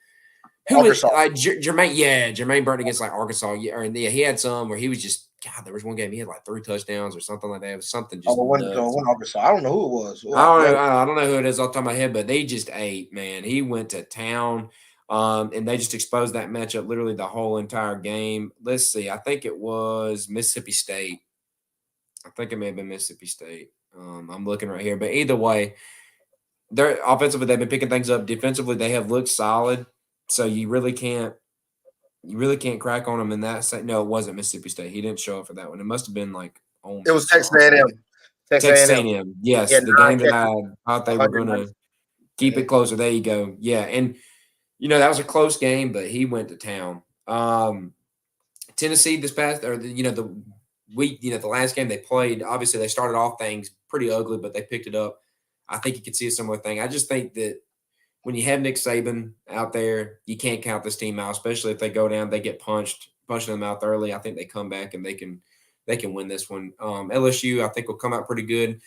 Who was Jermaine? Yeah, Jermaine Burton against like Arkansas. Yeah, he had some where he was just there was one game he had like 3 touchdowns or something like that. It was something just. Arkansas. I don't know who it was. I don't know who it is off the top of my head, but they just ate, man. He went to town, and they just exposed that matchup literally the whole entire game. Let's see. I think it was Mississippi State. I think it may have been Mississippi State. I'm looking right here, but either way, they're offensively they've been picking things up. Defensively, they have looked solid. So you really can't crack on him in that. No, it wasn't Mississippi State. He didn't show up for that one. It must have been like it was Texas A&M. Texas A&M. Yes, the game that I thought they were going to keep it closer. There you go. Yeah, and that was a close game, but he went to town. Tennessee this past the week, the last game they played. Obviously, they started off things pretty ugly, but they picked it up. I think you could see a similar thing. I just think that. When you have Nick Saban out there, you can't count this team out, especially if they go down, they get punching them out early. I think they come back and they can win this one. LSU, I think, will come out pretty good.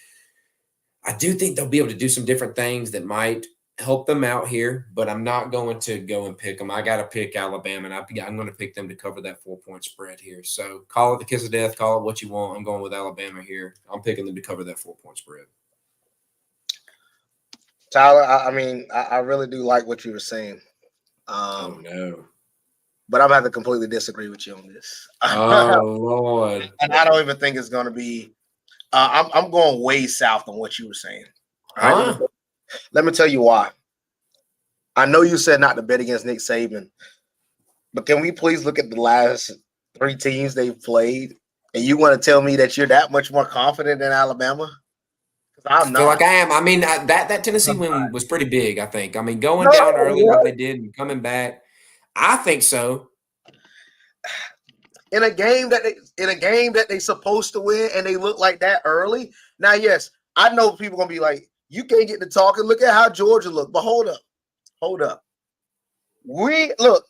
I do think they'll be able to do some different things that might help them out here, but I'm not going to go and pick them. I got to pick Alabama, and I'm going to pick them to cover that 4-point spread here. So call it the kiss of death, call it what you want. I'm going with Alabama here. I'm picking them to cover that 4-point spread. Tyler, I really do like what you were saying. Oh, no. But I'm going to have to completely disagree with you on this. Oh, Lord. And I don't even think it's going to be I'm going way south on what you were saying. All right? Let me tell you why. I know you said not to bet against Nick Saban, but can we please look at the last 3 teams they've played, and you want to tell me that you're that much more confident than Alabama? I feel like I am. I mean, that Tennessee win was pretty big, I think. I mean, going down early like they did and coming back, I think so. In a game that they supposed to win and they look like that early. Now, yes, I know people gonna be like, you can't get to talking. Look at how Georgia looked. But hold up.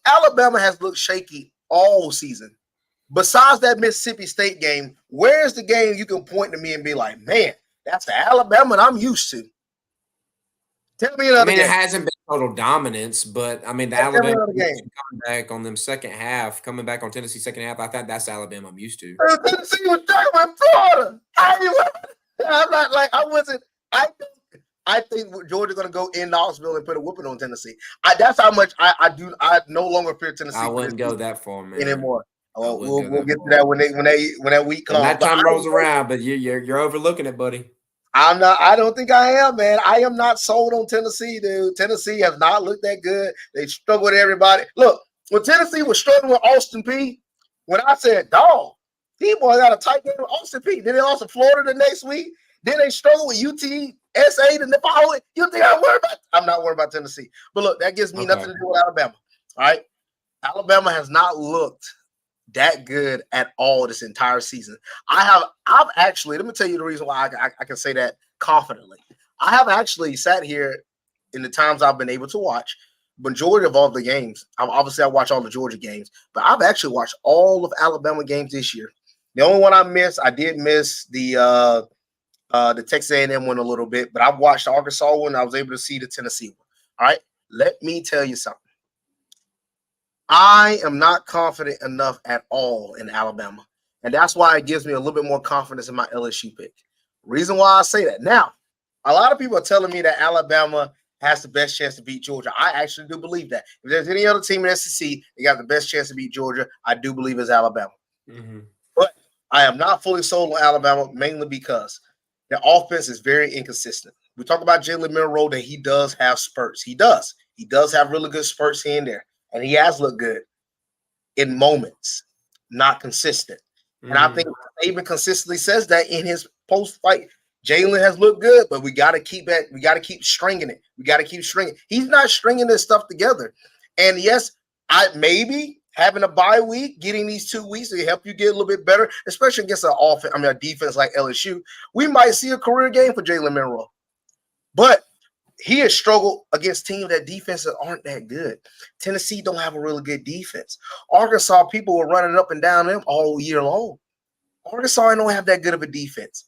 Alabama has looked shaky all season. besides that Mississippi State game, where's the game you can point to me and be like, man, that's the Alabama I'm used to? Tell me another game. It hasn't been total dominance, but the Alabama coming back on them second half, coming back on Tennessee second half, I thought that's Alabama I'm used to. Tennessee was driving Florida. I'm not like I wasn't. I think Georgia's going to go in Knoxville and put a whooping on Tennessee. That's how much I do. I no longer fear Tennessee. I wouldn't go that far, man. Anymore. We'll get to that when that week comes. When that time rolls around, but you're overlooking it, buddy. I'm not. I don't think I am, man. I am not sold on Tennessee, dude. Tennessee has not looked that good. They struggle with everybody. Look, when Tennessee was struggling with Austin Peay, when I said, dog, these boys got a tight game with Austin Peay. Then they lost to Florida the next week. Then they struggle with UTSA the following. You think I'm worried about? I'm not worried about Tennessee. But look, that gives me nothing to do with Alabama. All right. Alabama has not looked that good at all this entire season. I've actually, let me tell you the reason why I can say that confidently. I have actually sat here in the times I've been able to watch majority of all the games. I watch all the Georgia games, but I've actually watched all of Alabama games this year. The only one I did miss the Texas A&M one a little bit, but I've watched the Arkansas one. I was able to see the Tennessee one. All right, let me tell you something. I am not confident enough at all in Alabama, and that's why it gives me a little bit more confidence in my LSU pick. Reason why I say that. Now, a lot of people are telling me that Alabama has the best chance to beat Georgia. I actually do believe that. If there's any other team in the SEC, they got the best chance to beat Georgia, I do believe it's Alabama. Mm-hmm. But I am not fully sold on Alabama, mainly because their offense is very inconsistent. We talk about Jalen Milroe, that he does have spurts. He does. He does have really good spurts here and there. And he has looked good in moments, not consistent. And I think Saban consistently says that in his post-fight. Jalen has looked good, but we got to keep it. We got to keep stringing it. We got to keep stringing. He's not stringing this stuff together. And yes, maybe having a bye week, getting these 2 weeks to help you get a little bit better, especially against a defense like LSU. We might see a career game for Jalen Milroe. But he has struggled against teams that defenses aren't that good. Tennessee don't have a really good defense. Arkansas, people were running up and down them all year long. Arkansas don't have that good of a defense.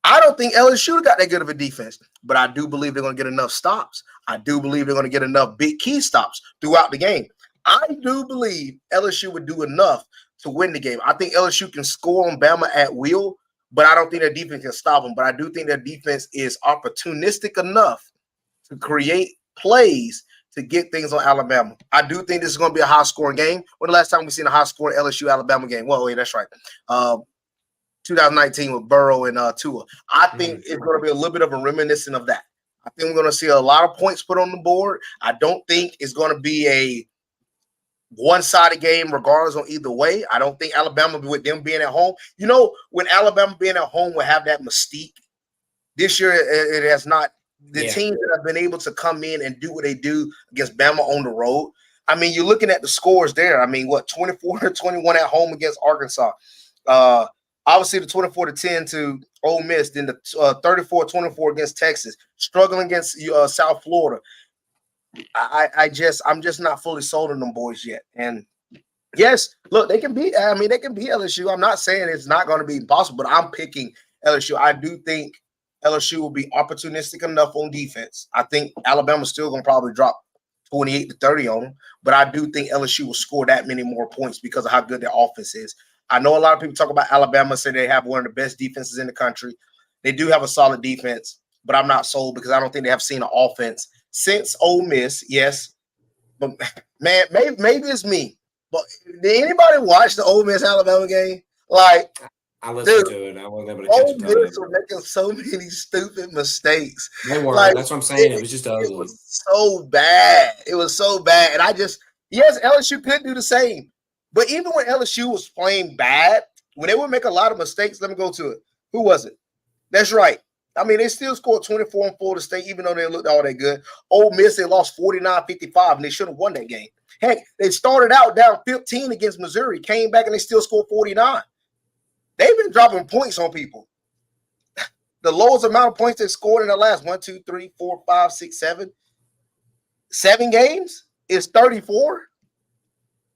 I don't think LSU got that good of a defense, but I do believe they're going to get enough stops. I do believe they're going to get enough big key stops throughout the game. I do believe LSU would do enough to win the game. I think LSU can score on Bama at will, but I don't think their defense can stop them. But I do think their defense is opportunistic enough to create plays to get things on Alabama. I do think this is going to be a high-scoring game. When the last time we seen a high-scoring LSU-Alabama game? Well, wait, that's right. 2019 with Burrow and Tua. I think it's going to be a little bit of a reminiscent of that. I think we're going to see a lot of points put on the board. I don't think it's going to be a one-sided game regardless on either way. I don't think Alabama, with them being at home, when Alabama being at home will have that mystique. This year, it has not. The teams that have been able to come in and do what they do against Bama on the road. I mean, you're looking at the scores there. I mean, 24-21 at home against Arkansas. Obviously, the 24-10 to Ole Miss, then the 34-24 against Texas, struggling against South Florida. I'm just not fully sold on them boys yet. And yes, look, they can beat LSU. I'm not saying it's not going to be impossible, but I'm picking LSU. I do think LSU will be opportunistic enough on defense. I think Alabama's still going to probably drop 28-30 on them, but I do think LSU will score that many more points because of how good their offense is. I know a lot of people talk about Alabama, say they have one of the best defenses in the country. They do have a solid defense, but I'm not sold because I don't think they have seen an offense since Ole Miss. Yes, but man, maybe it's me. But did anybody watch the Ole Miss Alabama game? Like, I listened to it. I wasn't able to catch it. Ole Miss were making so many stupid mistakes. They were. That's what I'm saying. It was just ugly. It was so bad. It was so bad. And yes, LSU could do the same. But even when LSU was playing bad, when they would make a lot of mistakes, let me go to it. Who was it? That's right. I mean, they still scored 24 on Florida State, even though they looked all that good. Ole Miss, they lost 49-55, and they should have won that game. Heck, they started out down 15 against Missouri, came back, and they still scored 49. They've been dropping points on people. The lowest amount of points they scored in the last 7 games is 34.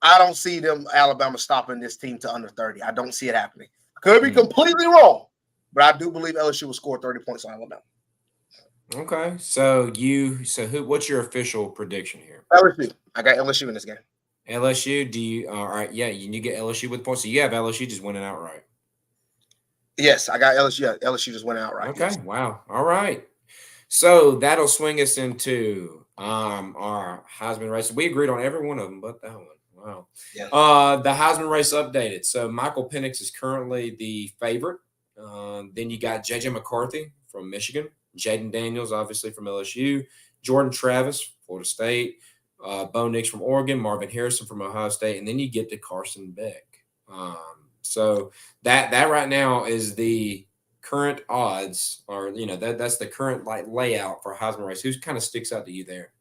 I don't see Alabama stopping this team to under 30. I don't see it happening. Could be Hmm. completely wrong, but I do believe LSU will score 30 points on Alabama. Okay. What's your official prediction here? LSU. I got LSU in this game. LSU, all right, yeah, you get LSU with points. So you have LSU just winning outright. Yes, I got LSU. Yeah, LSU just went outright. Okay. Yes. Wow. All right. So that'll swing us into our Heisman race. We agreed on every one of them but that one. Wow. Yeah. The Heisman race updated. So Michael Penix is currently the favorite. Then you got JJ McCarthy from Michigan, Jaden Daniels, obviously from LSU, Jordan Travis, Florida State, Bo Nix from Oregon, Marvin Harrison from Ohio State, and then you get to Carson Beck. So that right now is the current odds, or that's the current like layout for Heisman race. Who kind of sticks out to you there?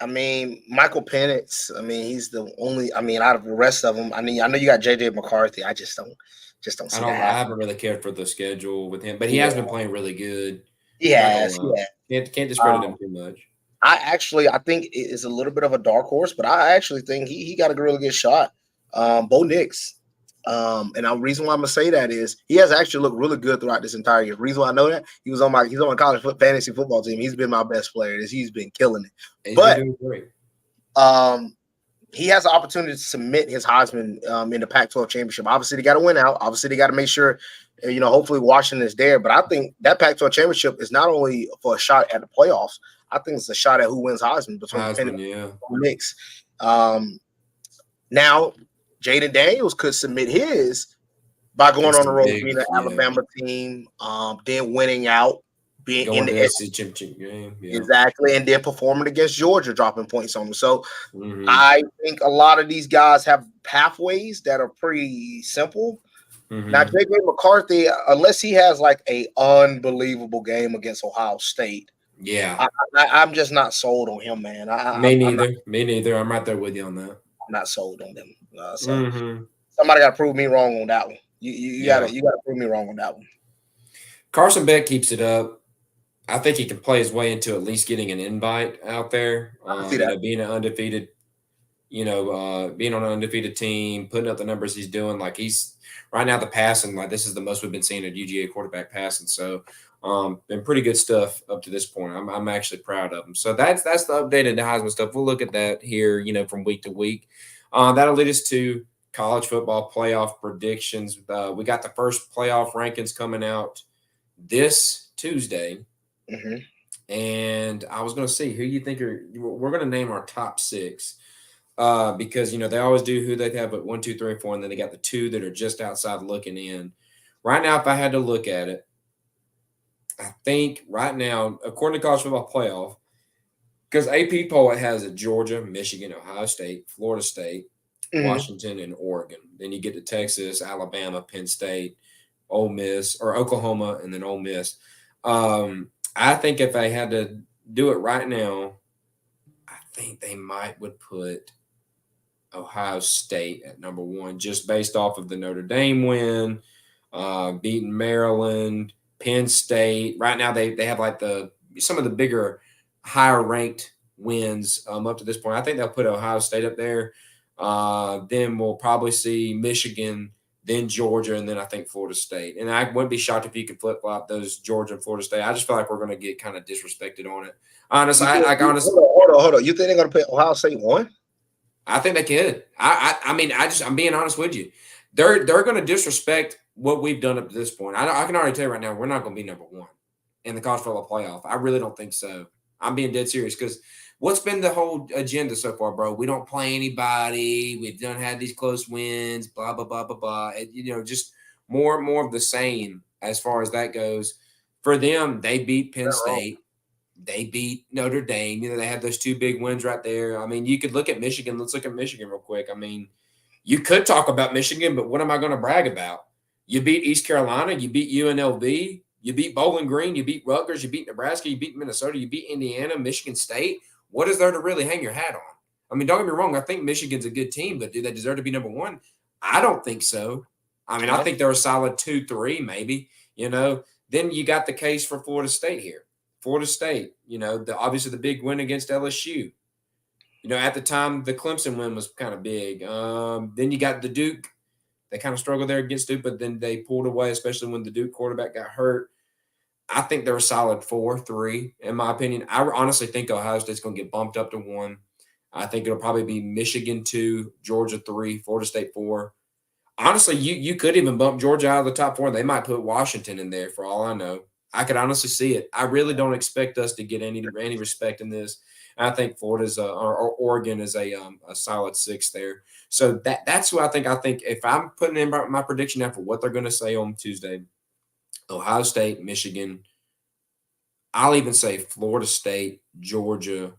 I mean, Michael Penix. I mean, he's the only. I mean, out of the rest of them, I mean, I know you got JJ McCarthy. I just don't see that. I haven't really cared for the schedule with him, but he has been playing really good. He has. Yeah. Can't discredit him too much. I think it is a little bit of a dark horse, but I actually think he got a really good shot. Bo Nix. And the reason why I'm gonna say that is he has actually looked really good throughout this entire year. The reason why I know that he's on my college fantasy football team. He's been my best player. He's been killing it. But he has the opportunity to submit his Heisman in the Pac-12 championship. Obviously, they got to win out. Obviously, they got to make sure, hopefully Washington is there. But I think that Pac-12 championship is not only for a shot at the playoffs. I think it's a shot at who wins Heisman between Penix and Nix. Now, Jaden Daniels could submit his by going on the road, being an Alabama team, then winning out, being in the SEC championship game, exactly, and then performing against Georgia, dropping points on them. So I think a lot of these guys have pathways that are pretty simple. Now, JJ McCarthy, unless he has like a unbelievable game against Ohio State, I'm just not sold on him, man. Me neither. I'm right there with you on that. I'm not sold on them. Somebody got to prove me wrong on that one. You got to prove me wrong on that one. Carson Beck keeps it up. I think he can play his way into at least getting an invite out there. Being an undefeated, being on an undefeated team, putting up the numbers he's doing. Like he's right now the passing, like this is the most we've been seeing at UGA quarterback passing. So been pretty good stuff up to this point. I'm actually proud of him. So that's the updated Heisman stuff. We'll look at that here, from week to week. That'll lead us to college football playoff predictions. We got the first playoff rankings coming out this Tuesday. And I was going to see who you think we're going to name our top six because, they always do who they have at 1, 2, 3, and 4. And then they got the two that are just outside looking in. Right now, if I had to look at it, I think right now, according to college football playoff, because AP poll it has Georgia, Michigan, Ohio State, Florida State, Washington, and Oregon. Then you get to Texas, Alabama, Penn State, Ole Miss, or Oklahoma, and then Ole Miss. I think if I had to do it right now, I think they would put Ohio State at number 1, just based off of the Notre Dame win, beating Maryland, Penn State. Right now, they have like some of the bigger, higher ranked wins up to this point. I think they'll put Ohio State up there. Then we'll probably see Michigan, then Georgia, and then I think Florida State. And I wouldn't be shocked if you could flip-flop those Georgia and Florida State. I just feel like we're going to get kind of disrespected on it. Honestly, hold on. You think they're going to put Ohio State 1? I think they could. I'm being honest with you. They're going to disrespect what we've done up to this point. I can already tell you right now, we're not going to be number 1 in the college football playoff. I really don't think so. I'm being dead serious because what's been the whole agenda so far, bro? We don't play anybody. We've done had these close wins, blah, blah, blah, blah, blah. Just more and more of the same as far as that goes. For them, they beat Penn State. They beat Notre Dame. They had those 2 big wins right there. I mean, you could look at Michigan. Let's look at Michigan real quick. I mean, you could talk about Michigan, but what am I going to brag about? You beat East Carolina. You beat UNLV. You beat Bowling Green. You beat Rutgers. You beat Nebraska. You beat Minnesota. You beat Indiana, Michigan State. What is there to really hang your hat on? I mean, don't get me wrong. I think Michigan's a good team, but do they deserve to be number 1? I don't think so. I mean, I think they're a solid 2, 3, maybe. Then you got the case for Florida State here. Florida State, obviously the big win against LSU. At the time, the Clemson win was kind of big. Then you got the Duke. They kind of struggled there against Duke, but then they pulled away, especially when the Duke quarterback got hurt. I think they're a solid 4-3, in my opinion. I honestly think Ohio State's going to get bumped up to 1. I think it'll probably be Michigan 2, Georgia 3, Florida State 4. Honestly, you could even bump Georgia out of the top 4. They might put Washington in there for all I know. I could honestly see it. I really don't expect us to get any respect in this. I think Florida's or Oregon is a solid 6 there. So that's who I think. I think if I'm putting in my prediction now for what they're going to say on Tuesday, Ohio State, Michigan. I'll even say Florida State, Georgia.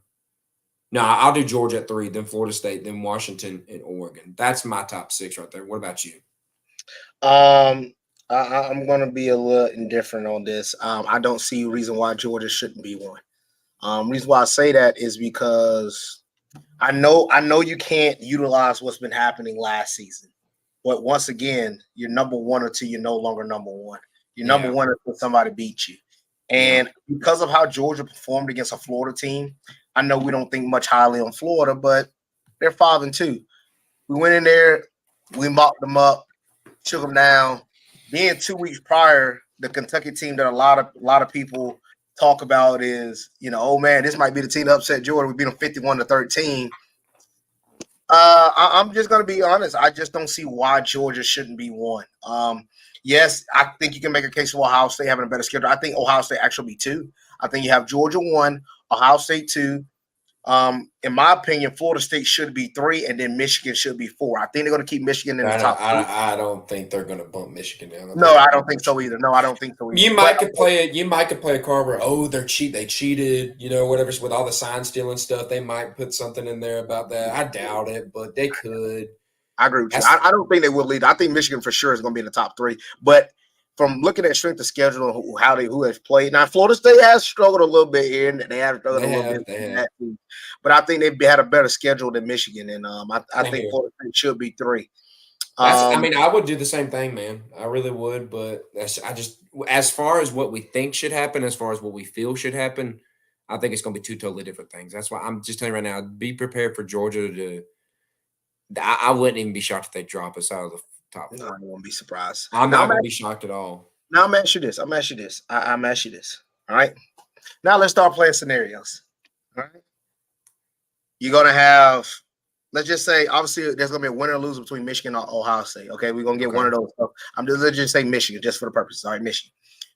No, I'll do Georgia at 3, then Florida State, then Washington and Oregon. That's my top 6 right there. What about you? I'm going to be a little indifferent on this. I don't see a reason why Georgia shouldn't be 1. Reason why I say that is because I know you can't utilize what's been happening last season, but once again, you're number 1 or 2. You're no longer number 1. You're number 1 until somebody beats you. And because of how Georgia performed against a Florida team, I know we don't think much highly on Florida, but they're 5-2. We went in there, we mopped them up, took them down. Being 2 weeks prior, the Kentucky team that a lot of people talk about is, oh man, this might be the team that upset Georgia. We beat them 51-13. I'm just going to be honest. I just don't see why Georgia shouldn't be 1. Yes, I think you can make a case for Ohio State having a better schedule. I think Ohio State actually be 2. I think you have Georgia 1, Ohio State 2. In my opinion, Florida State should be 3, and then Michigan should be 4. I think they're going to keep Michigan in the top 3. I don't think they're going to bump Michigan down. No, I don't think so either. No, I don't think so either. You might could play a card where they cheated, whatever, with all the sign stealing stuff. They might put something in there about that. I doubt it, but they could. I agree with you. I don't think they will lead. I think Michigan for sure is going to be in the top 3. But from looking at strength of schedule and who has played, now Florida State has struggled a little bit here, and they have struggled a little bit in that team. But I think they've had a better schedule than Michigan, and I think Florida State should be 3. I would do the same thing, man. I really would, but as far as what we think should happen, as far as what we feel should happen, I think it's going to be 2 totally different things. That's why I'm just telling you right now, be prepared for Georgia to. I wouldn't even be shocked if they drop us out of the top 4. No, I won't be surprised. I'm not going to be shocked at all. Now I'm asking you this. I'm asking you this. All right. Now let's start playing scenarios. All right. You're gonna have, let's just say, obviously there's gonna be a winner or loser between Michigan and Ohio State. Okay, we're gonna get one of those. So let's just say Michigan, just for the purpose. All right, Michigan.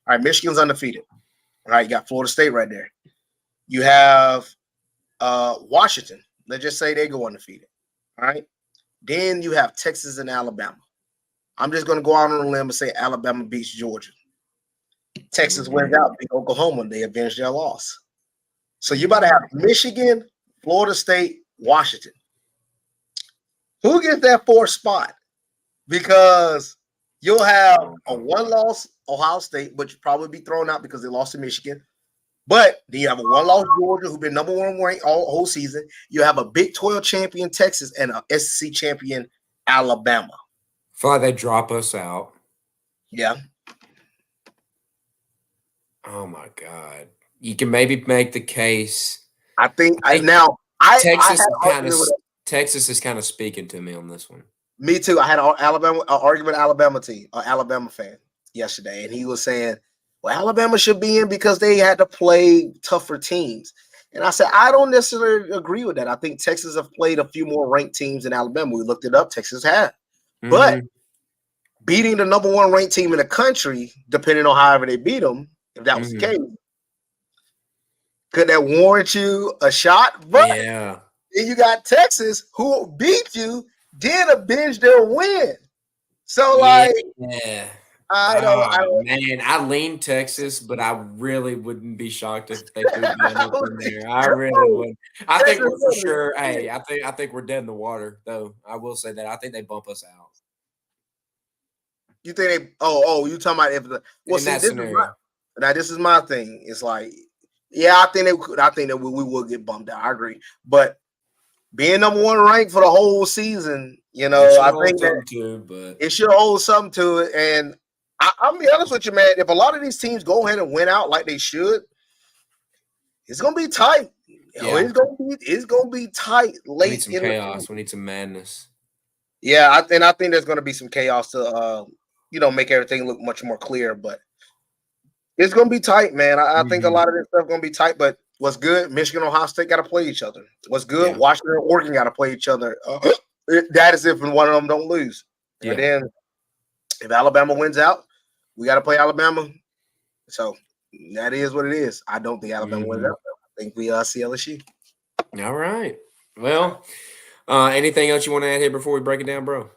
All right, Michigan's undefeated. All right, you got Florida State right there. You have Washington. Let's just say they go undefeated. All right. Then you have Texas and Alabama. I'm just going to go out on a limb and say Alabama beats Georgia. Texas wins out, beat Oklahoma. They avenge their loss. So you're about to have Michigan, Florida State, Washington. Who gets that 4th spot? Because you'll have a 1-loss Ohio State, which will probably be thrown out because they lost to Michigan. But then you have a 1-loss Georgia, who've been number 1 ranked all whole season. You have a Big 12 champion Texas and a SEC champion Alabama. I feel like they drop us out. Yeah. Oh my God! You can maybe make the case. Texas is kind of speaking to me on this one. Me too. I had an argument Alabama team, an Alabama fan yesterday, and he was saying, well, Alabama should be in because they had to play tougher teams. And I said, I don't necessarily agree with that. I think Texas have played a few more ranked teams than Alabama. We looked it up. Texas had. Mm-hmm. But beating the number 1 ranked team in the country, depending on however they beat them, if that was the case, could that warrant you a shot? But then you got Texas, who beat you, did avenge their win. So, I lean Texas, but I really wouldn't be shocked if they could be from there. I really would. I think we're for sure. Hey, I think we're dead in the water, though. I will say that. I think they bump us out. You think they? You talking about if the? Well, see, this is my thing. It's like, I think they could. I think that we will get bumped out. I agree, but being number 1 ranked for the whole season, I think that it should hold something to it. And I'll be honest with you, man. If a lot of these teams go ahead and win out like they should, it's gonna be tight. Oh, Yeah. it's gonna be tight We need late some in the chaos. We need some madness. yeah. I think there's gonna be some chaos to make everything look much more clear. But it's gonna be tight, man. I think a Mhm. lot of this stuff gonna be tight. But what's good? Michigan, Ohio State got to play each other. What's good? Yeah. Washington, and Oregon got to play each other. That is if one of them don't lose. And Yeah. then if Alabama wins out, we got to play Alabama. So that is what it is. I don't think Alabama wins Mhm. out. I think we see LSU. All right. Well, anything else you want to add here before we break it down, bro?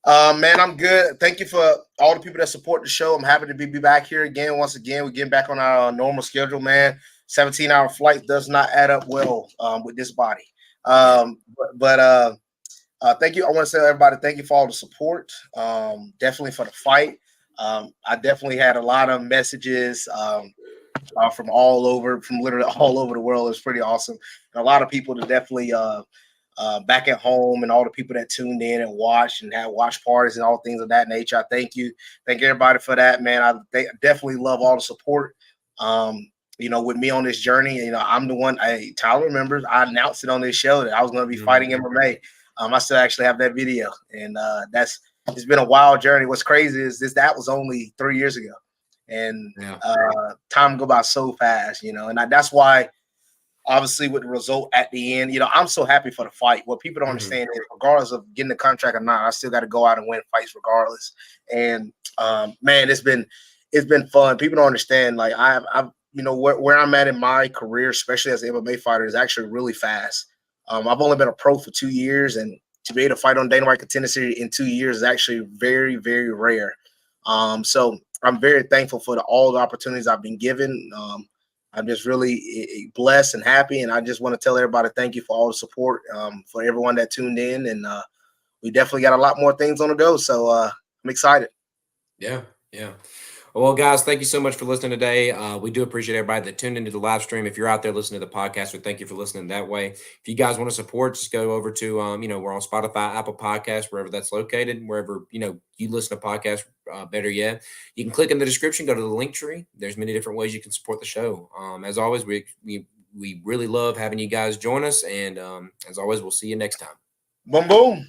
Man, I'm good. Thank you for all the people that support the show. I'm happy to be back here again. Once again, we're getting back on our normal schedule, man. 17-hour flight does not add up well with this body. Thank you. I want to say to everybody, thank you for all the support. Definitely for the fight. I definitely had a lot of messages from all over, from literally all over the world. It was pretty awesome. And a lot of people that definitely back at home and all the people that tuned in and watched and had watch parties and all things of that nature. I thank you. Thank everybody for that, man. I definitely love all the support. With me on this journey, I'm the one. Tyler remembers I announced it on this show that I was going to be fighting MMA. I still actually have that video, and it's been a wild journey. What's crazy is that was only 3 years ago, and time go by so fast, and that's why. Obviously, with the result at the end, I'm so happy for the fight. What people don't understand is, regardless of getting the contract or not, I still got to go out and win fights regardless. And man, it's been fun. People don't understand. Like I've where I'm at in my career, especially as an MMA fighter, is actually really fast. I've only been a pro for 2 years, and to be able to fight on Dana White Contender Series in 2 years is actually very, very rare. So I'm very thankful for all the opportunities I've been given. I'm just really blessed and happy, and I just want to tell everybody thank you for all the support, for everyone that tuned in, and we definitely got a lot more things on the go, so I'm excited. Yeah. Well, guys, thank you so much for listening today. We do appreciate everybody that tuned into the live stream. If you're out there listening to the podcast, we thank you for listening that way. If you guys want to support, just go over to, we're on Spotify, Apple Podcasts, wherever that's located, wherever, you listen to podcasts, better yet. You can click in the description, go to the link tree. There's many different ways you can support the show. As always, we really love having you guys join us. And as always, we'll see you next time. Boom, boom.